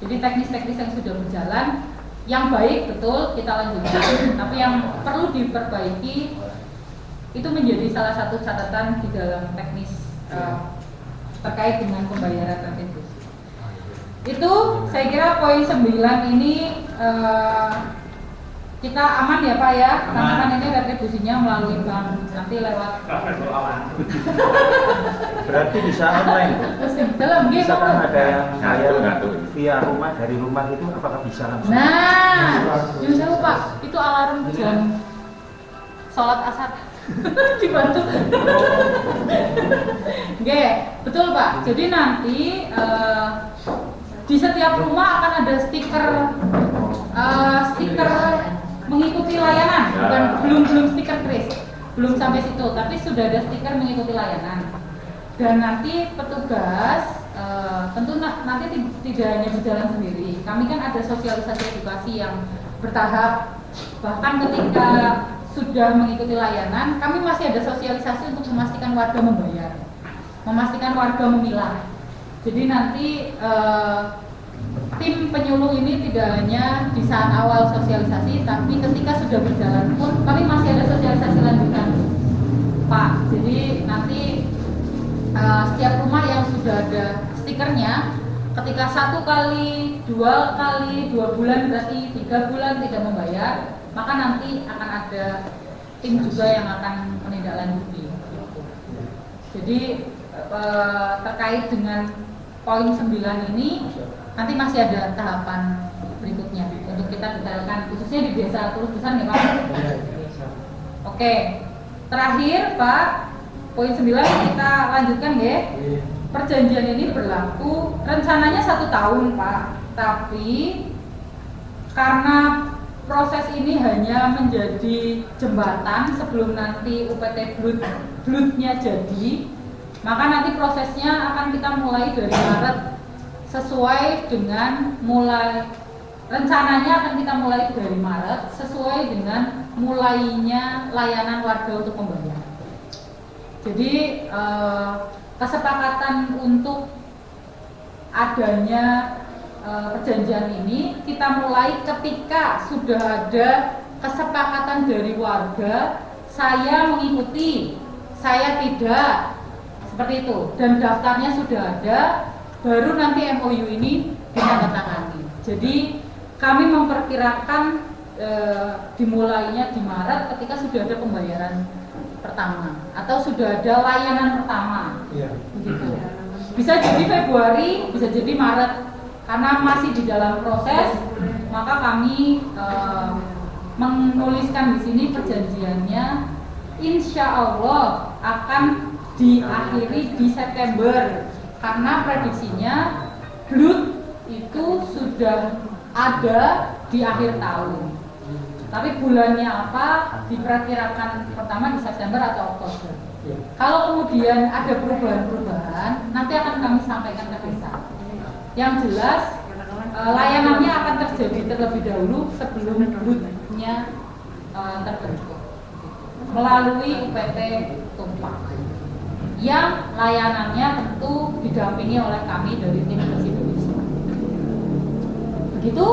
Jadi teknis-teknis yang sudah berjalan, yang baik betul kita lanjutkan, tapi yang perlu diperbaiki itu menjadi salah satu catatan di dalam teknis terkait dengan pembayaran retribusi. Itu saya kira poin 9 ini kita aman ya Pak ya, karena kan ini retribusinya melalui bank nanti lewat Berarti bisa online, Bu? dalam game. Misalkan ada yang bayar via rumah, dari rumah itu apakah bisa langsung? Nah, jauh Pak, itu alarm jam sholat asar dibantu. Oke, betul Pak. Jadi nanti di setiap rumah akan ada stiker mengikuti layanan, bukan belum stiker kris, belum sampai situ, tapi sudah ada stiker mengikuti layanan. Dan nanti petugas tentu nanti tidak hanya berjalan sendiri. Kami kan ada sosialisasi edukasi yang bertahap. Bahkan ketika sudah mengikuti layanan, kami masih ada sosialisasi untuk memastikan warga membayar, memastikan warga memilah. Jadi nanti tim penyuluh ini tidak hanya di saat awal sosialisasi, tapi ketika sudah berjalan pun kami masih ada sosialisasi lanjutan, Pak. Jadi nanti setiap rumah yang sudah ada stikernya, ketika 1 kali, 2 kali, 2 bulan berarti 3 bulan tidak membayar, maka nanti akan ada tim juga yang akan menindaklanjuti. Jadi terkait dengan poin 9 ini nanti masih ada tahapan berikutnya untuk kita detailkan, khususnya di desa Turusan ya Pak. Oke, terakhir Pak, poin 9 kita lanjutkan ya. Perjanjian ini berlaku rencananya 1 tahun Pak, tapi karena proses ini hanya menjadi jembatan sebelum nanti UPT BLUT-nya jadi, maka nanti prosesnya akan kita mulai dari Maret sesuai dengan rencananya akan kita mulai dari Maret sesuai dengan mulainya layanan warga untuk membayar. Jadi kesepakatan untuk adanya perjanjian ini kita mulai ketika sudah ada kesepakatan dari warga, saya mengikuti, saya tidak, seperti itu, dan daftarnya sudah ada, baru nanti MOU ini ditandatangani. Jadi kami memperkirakan dimulainya di Maret ketika sudah ada pembayaran pertama atau sudah ada layanan pertama, begitu. Bisa jadi Februari, bisa jadi Maret, karena masih di dalam proses, maka kami menuliskan di sini perjanjiannya, insya Allah akan diakhiri di September, karena prediksinya BLUT itu sudah ada di akhir tahun. Tapi bulannya apa diperkirakan pertama di September atau Oktober. Kalau kemudian ada perubahan-perubahan, nanti akan kami sampaikan ke desa. Yang jelas layanannya akan terjadi terlebih dahulu sebelum BLUT-nya terbentuk melalui UPT Tumpak, yang layanannya tentu didampingi oleh kami dari tim Bersih Indonesia. Begitu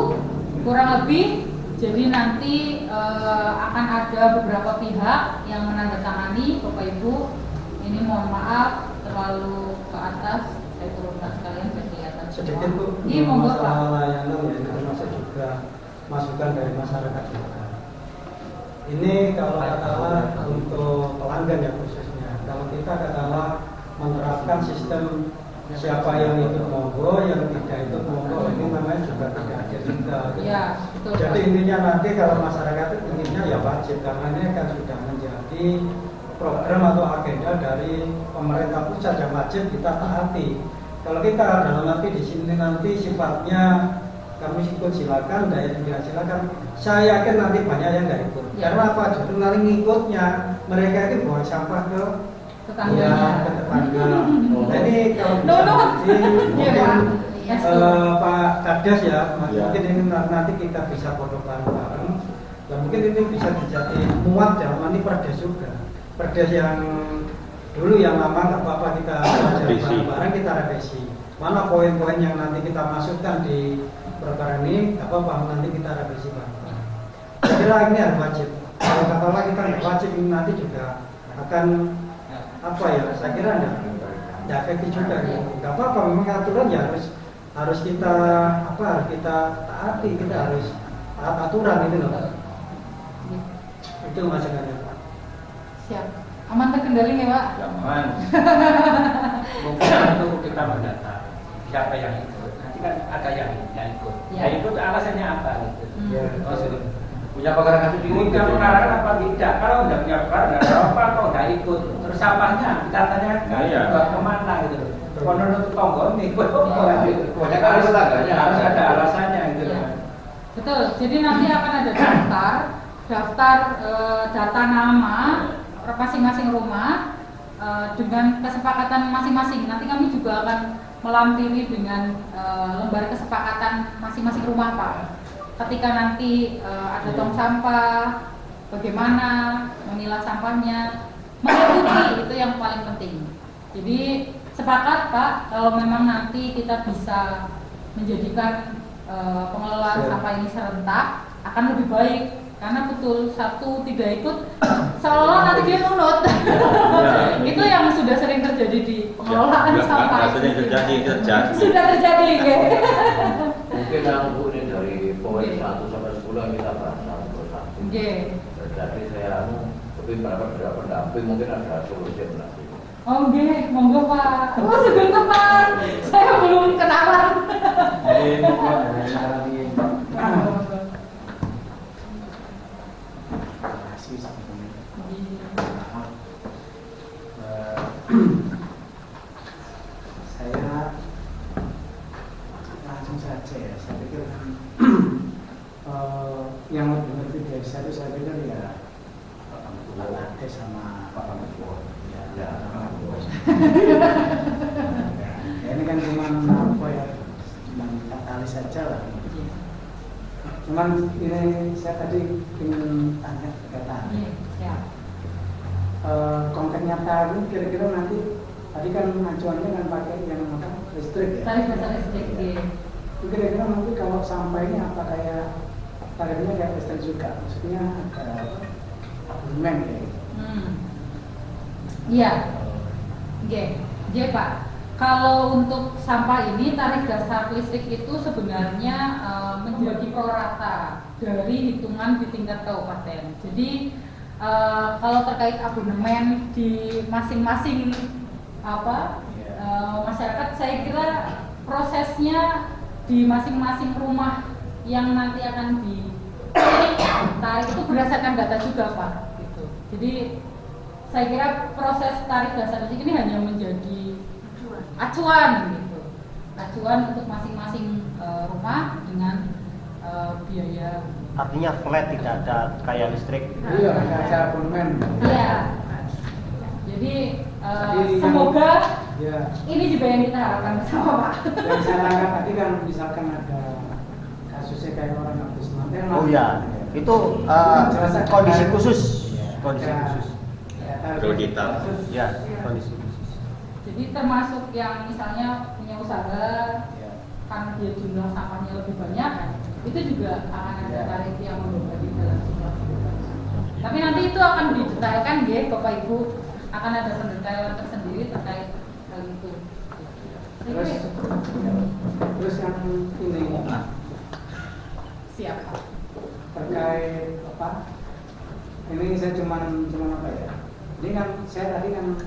kurang lebih. Jadi nanti akan ada beberapa pihak yang menandatangani, Bapak Ibu. Ini mohon maaf terlalu ke atas, saya turunkan sekalian biar kelihatan sedikit Bu, ini masalah layanan ya, ini termasuk juga masukan dari masyarakat juga. Ini kalau katakanlah untuk pelanggan ya khususnya, kalau kita katakanlah menerapkan sistem siapa yang ikut monggo, yang tidak ikut monggo, ini namanya juga tidak adil juga. Ya, betul. Jadi intinya nanti kalau masyarakat itu inginnya ya wajib, karena ini kan sudah menjadi program atau agenda dari pemerintah pusat yang wajib kita taati. Kalau kita dalam arti di sini nanti sifatnya kami ikut silakan, tidak silakan. Saya yakin nanti banyak yang tidak ikut. Ya. Karena apa? Justru nanti ngikutnya mereka itu buang sampah ke tetangganya. ke tetangga. Jadi kalau bisa nanti Pak Kades ya, mungkin ini nanti kita bisa foto bareng-bareng. Dan mungkin ini bisa dijadi muat dalam nanti perdes juga. Perdes yang dulu yang lama nggak apa-apa kita bareng-bareng kita revisi. Mana poin-poin yang nanti kita masukkan di perkara ini, nggak apa-apa nanti kita revisi bareng-bareng. Jadi lah ini harus wajib. Kalau katakanlah kita nggak wajib, ini nanti juga akan apa ya? Saya kira nggak efektif juga. Nggak apa-apa, memang aturan ya harus kita harus kita taati, kita harus taat aturan itu loh. Itu masukannya Pak. Siap. Aman terkendali ya Pak? Aman. Mungkin itu kita mendata siapa yang ikut. Nanti kan ada yang ikut. Ya. Yang ikut alasannya apa gitu. Punya perkara kasus ini. Punya perkara apa tidak? Kalau tidak punya perkara nggak apa-apa. Kalau nggak ikut, terus sampahnya kita tanya nggak kemana gitu loh. menurut tonggo nih, Kebanyakan harus tetangganya. harus ada alasannya gitu Iya. kan. Betul. Jadi nanti akan ada daftar data nama masing-masing rumah dengan kesepakatan masing-masing. Nanti kami juga akan melampiri dengan lembar kesepakatan masing-masing rumah, Pak. Ketika nanti ada tong sampah, bagaimana memilah sampahnya, mengikuti itu yang paling penting. Jadi sepakat, Pak, kalau memang nanti kita bisa menjadikan pengelolaan sampah ini serentak, akan lebih baik. Karena betul satu tidak ikut, seolah nanti dia nunut. Itu yang sudah sering terjadi di pengelolaan sampah. Sudah terjadi, ya. Mungkin yang Bu ini dari poin 1 sampai 10 yang kita bahas satu persatu. Jadi saya lebih berapa pendamping mungkin ada solusi nanti. Oh, monggo Pak. Oh, sebelum teman. Saya belum kenalan. Ini kok dari cara di kasih sebetulnya. Saya langsung saja ya. Saya pikir yang lebih ngerti dari saya pikir ya Pak Ade sama Pak Menko. Ya, ini kan cuma apa ya, cuma katalis saja lah. Cuman ini saya tadi ingin tanya kata konten nyata ini kira-kira nanti tadi kan acuannya kan pakai yang apa listrik ya. Tarif dasar listrik. Itu kira-kira nanti kalau sampah ini apa kayak tarifnya kayak listrik juga, maksudnya ada abonemen ya. Iya. Pak. Kalau untuk sampah ini tarif dasar listrik itu sebenarnya menjadi prorata dari hitungan di tingkat kabupaten. Jadi kalau terkait abonemen di masing-masing masyarakat, saya kira prosesnya di masing-masing rumah yang nanti akan ditarik itu berdasarkan data juga, Pak. Gitu. Jadi saya kira proses tarif dasar listrik ini hanya menjadi acuan gitu, acuan untuk masing-masing rumah dengan biaya. Artinya flat, tidak ada kayak listrik. Iya, ada abonemen. Iya. Jadi semoga Ya. ini juga yang kita harapkan bersama, Pak. Yang saya tangkap tadi kan misalkan ada kasusnya kayak orang habis mantel. Oh ya, itu kondisi khusus. Kondisi khusus. Kalau kita, Ya, kondisi khusus. Jadi termasuk yang misalnya punya usaha, karena dia jumlah sampahnya lebih banyak, itu juga akan ada tarif yang membebani dalam jumlah itu. Tapi nanti itu akan didetailkan, ya, Bapak Ibu, akan ada pendetailan tersendiri terkait hal itu. Terus yang ini Siapa? terkait apa? Ini saya cuman apa ya? Ini kan saya tadi kan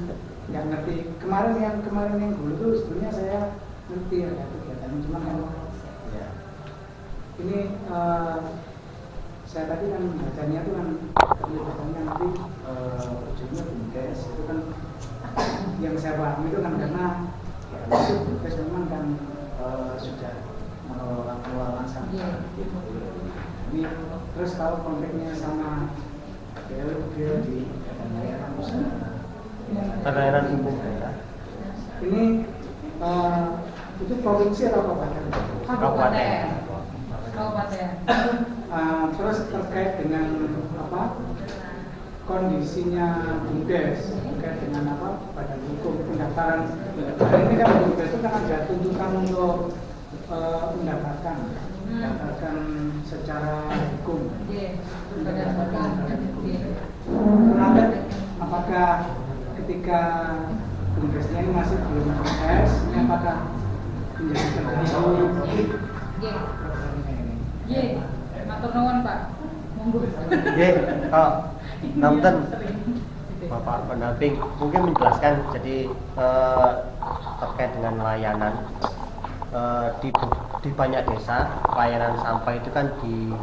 nggak ngerti kemarin yang dulu tuh sebelumnya saya ngerti ada kegiatan cuman kan ya ini saya tadi kan bacanya tuh kan bacanya nanti ujungnya BUMDes itu kan yang saya paham itu kan karena itu BUMDes memang kan sudah mengelola pengelolaan sampah. Ini terus kalau konteksnya sama BLUG di daerah usaha Layanan umum daerah. ini itu provinsi atau kabupaten? Kabupaten. Terus terkait dengan apa kondisinya BUMDes terkait dengan apa badan hukum pendaftaran. Nah, ini kan BUMDes itu kan ada tuntutan untuk mendapatkan secara hukum. Apakah ketika BUMDesnya ini masih belum proses, ini apakah menjadi terganggu? Matur nuwun, Pak. Monggo. Namten Bapak pendamping mungkin menjelaskan jadi terkait dengan layanan di banyak desa layanan sampah itu kan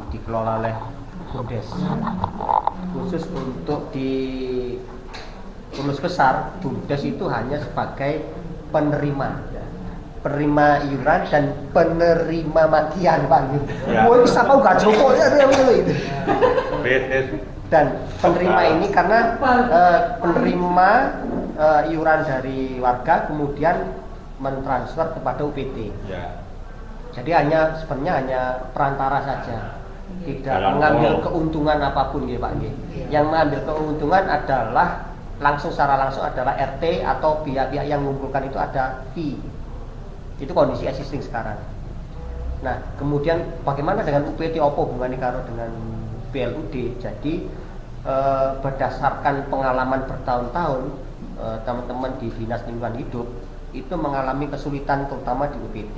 dikelola oleh BUMDes. Khusus untuk di Ulus Besar, BUMDes itu hanya sebagai penerima iuran dan penerima makian Pak. Ya. Wah, bisa tahu gak Joko ya itu. Dan penerima ini karena penerima iuran dari warga kemudian mentransfer kepada UPT. Ya. Jadi sebenarnya hanya perantara saja, tidak Jalan mengambil tol. keuntungan apapun ya Pak. Yang mengambil keuntungan adalah secara langsung adalah RT atau pihak-pihak yang mengumpulkan itu ada fee. Itu kondisi existing sekarang. Nah, kemudian bagaimana dengan UPT opo hubungannya karo dengan BLUD? Jadi berdasarkan pengalaman bertahun-tahun teman-teman di Dinas Lingkungan Hidup itu mengalami kesulitan terutama di UPT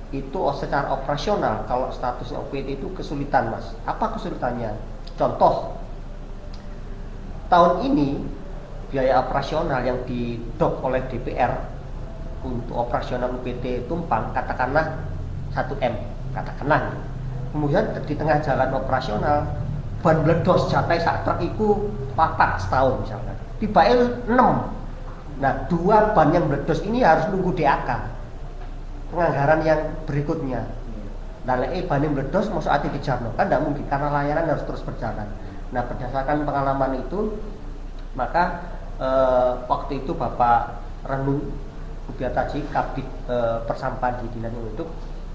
itu secara operasional. Kalau statusnya UPT itu kesulitan Mas. Apa kesulitannya? Contoh, tahun ini biaya operasional yang didok oleh DPR untuk operasional UPT Tumpang katakanlah 1M, katakanlah. Kemudian di tengah jalan operasional ban meledos jatai sak truk itu papat setahun misalkan. Tibae 6. Nah, 2 ban yang meledos ini harus nunggu DAK. Penganggaran yang berikutnya. Nah, ban yang meledos masuk ati dijarno kan tidak mungkin karena layanan harus terus berjalan. Nah, berdasarkan pengalaman itu maka waktu itu Bapak Renung Budiataji Kabid Persampahan di Dinas Lingkungan Hidup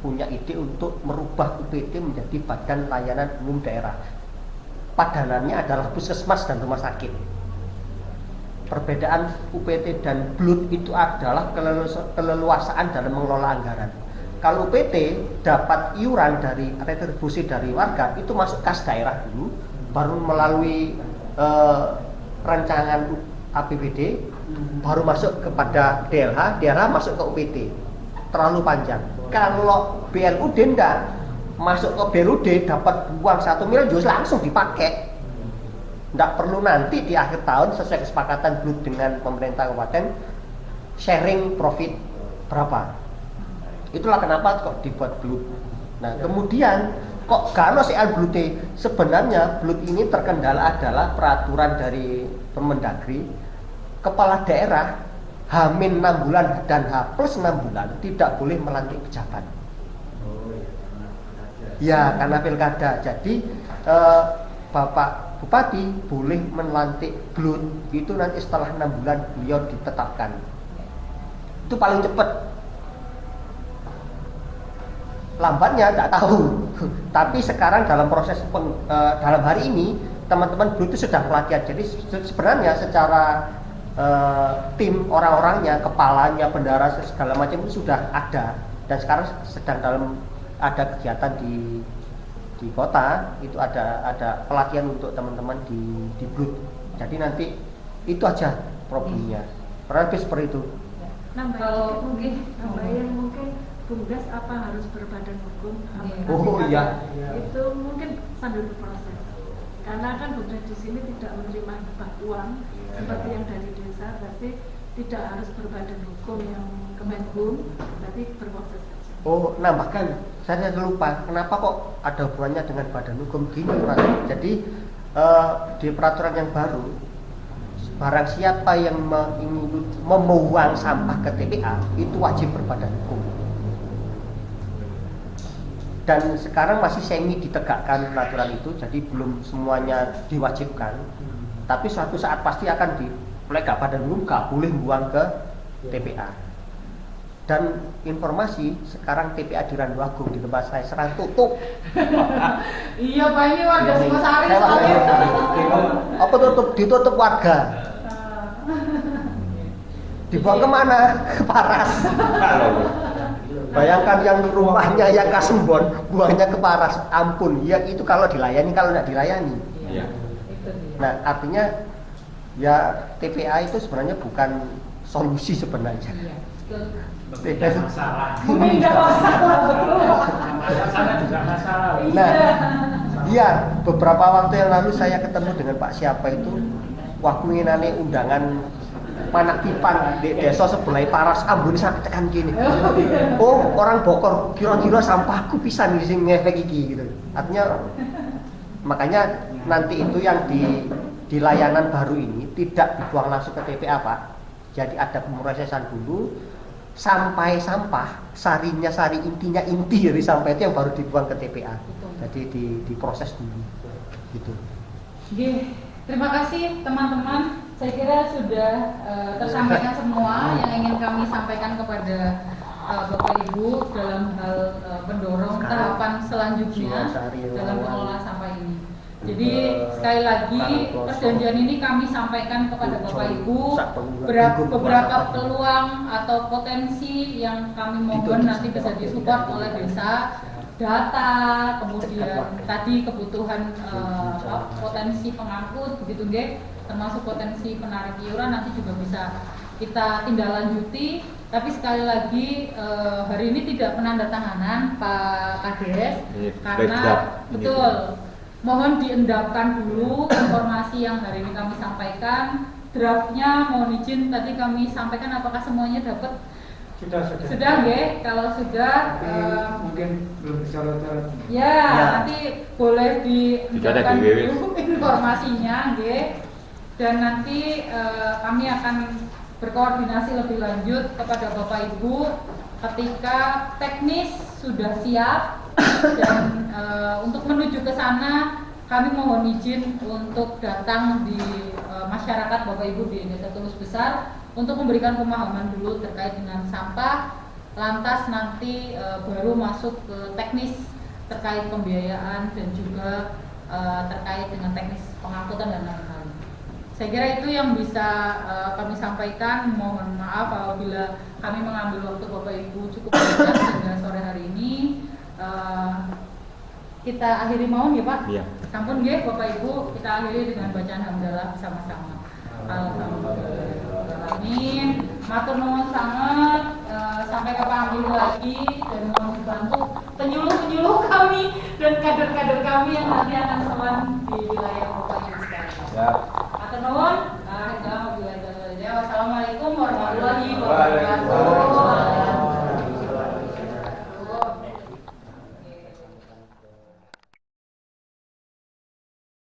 punya ide untuk merubah UPT menjadi Badan Layanan Umum Daerah. Padanannya adalah puskesmas dan rumah sakit. Perbedaan UPT dan BLUD itu adalah keleluasaan dalam mengelola anggaran. Kalau UPT dapat iuran dari retribusi dari warga itu masuk kas daerah dulu, baru melalui rancangan APBD, baru masuk kepada DLH masuk ke UPT. Terlalu panjang. Kalau BLUD enggak, masuk ke BLUD dapat uang 1 miliar justru langsung dipakai. Enggak perlu nanti di akhir tahun sesuai kesepakatan BLUD dengan pemerintah kabupaten sharing profit berapa. Itulah kenapa kok dibuat BLUD. Nah, kemudian kok gak ono soal BLUD. Sebenarnya BLUD ini terkendala adalah peraturan dari Permendagri, kepala daerah H-6 bulan dan H+6 bulan tidak boleh melantik pejabat. Ya, karena pilkada. Jadi Bapak Bupati boleh melantik BLUD itu nanti setelah 6 bulan beliau ditetapkan. Itu paling cepat. Lambatnya tidak tahu. Tapi sekarang dalam proses dalam hari ini teman-teman BLUD itu sudah pelatihan. Jadi sebenarnya secara tim orang-orangnya, kepalanya, bendara segala macam itu sudah ada dan sekarang sedang ada kegiatan di kota itu ada pelatihan untuk teman-teman di BLUD. Jadi nanti itu aja problemnya. Kurang lebih seperti itu. Nambahin mungkin BUMDes apa harus berbadan hukum? Oh iya. Itu mungkin sambil berproses. Karena kan BUMDes di sini tidak menerima hibah uang seperti yang dari desa, berarti tidak harus berbadan hukum yang Kemenhum, berarti berproses saja. Oh, nambahkan, saya lupa. Kenapa kok ada hubungannya dengan badan hukum gini, Mas? Jadi di peraturan yang baru, barang siapa yang membuang sampah ke TPA itu wajib berbadan hukum. Dan sekarang masih semi ditegakkan peraturan itu, jadi belum semuanya diwajibkan. Tapi suatu saat pasti akan oleh badan hukum gak boleh buang ke TPA. Dan informasi sekarang TPA di Randu Agung di tempat saya serang tutup. Iya Pak, ini warga Sukosari Saya soalnya. apa ditutup warga. Dibuang kemana? Ke Paras. Bayangkan yang rumahnya yang Kasembon, buangnya ke Paras. Ampun, ya itu kalau dilayani, kalau tidak dilayani. Iya. Nah, artinya ya TPA itu sebenarnya bukan solusi sebenarnya. Tidak masalah. Tidak masalah, betul. Masalah juga masalah. Nah, iya, beberapa waktu yang lalu saya ketemu dengan Pak siapa itu, wah kuinane undangan Manak Pipan di desa sebelah Paras, ambune sampai tekan gini. Oh, orang Bokor, kira-kira sampahku pisan di sini ngefek iki gitu. Artinya makanya nanti itu yang di layanan baru ini tidak dibuang langsung ke TPA Pak. Jadi ada pemrosesan dulu, sampai sampah, sari intinya inti dari sampah itu yang baru dibuang ke TPA. Betul. Jadi diproses dulu gitu. Oke, terima kasih teman-teman. Saya kira sudah tersampaikan semua yang ingin kami sampaikan kepada Bapak Ibu dalam hal mendorong tahapan selanjutnya dalam pengelolaan sampah ini. Jadi sekali lagi perjanjian ini kami sampaikan kepada Bapak Ibu beberapa peluang atau potensi yang kami mohon nanti bisa disupport oleh desa, data, kemudian tadi kebutuhan potensi pengangkut begitu nggih, termasuk potensi penarik iuran nanti juga bisa kita tindak lanjuti. Tapi sekali lagi hari ini tidak penandatanganan Pak Kades karena betul mohon diendapkan dulu informasi yang hari ini kami sampaikan. Draftnya mohon izin tadi kami sampaikan, apakah semuanya dapat? Sudah ya, kalau sudah mungkin belum bisa ya, nanti boleh diendapkan dulu informasinya ya. Dan nanti kami akan berkoordinasi lebih lanjut kepada Bapak Ibu ketika teknis sudah siap. Dan untuk menuju ke sana kami mohon izin untuk datang di masyarakat Bapak Ibu di Desa Tulus Besar untuk memberikan pemahaman dulu terkait dengan sampah, lantas nanti baru masuk ke teknis terkait pembiayaan dan juga terkait dengan teknis pengangkutan dan lain-lain. Saya kira itu yang bisa kami sampaikan. Mohon maaf apabila kami mengambil waktu Bapak Ibu cukup banyak hingga sore hari ini. Kita akhiri mawon ya Pak? Iya. Sampun nggih Bapak Ibu, kita akhiri dengan bacaan hamdalah bersama-sama. Alhamdulillah. Amin. Matur nuwun sangat. Sampai kapan lagi dan mohon dibantu penyuluh-penyuluh kami dan kader-kader kami yang nanti akan sowan di wilayah Bapak Ibu sekalian.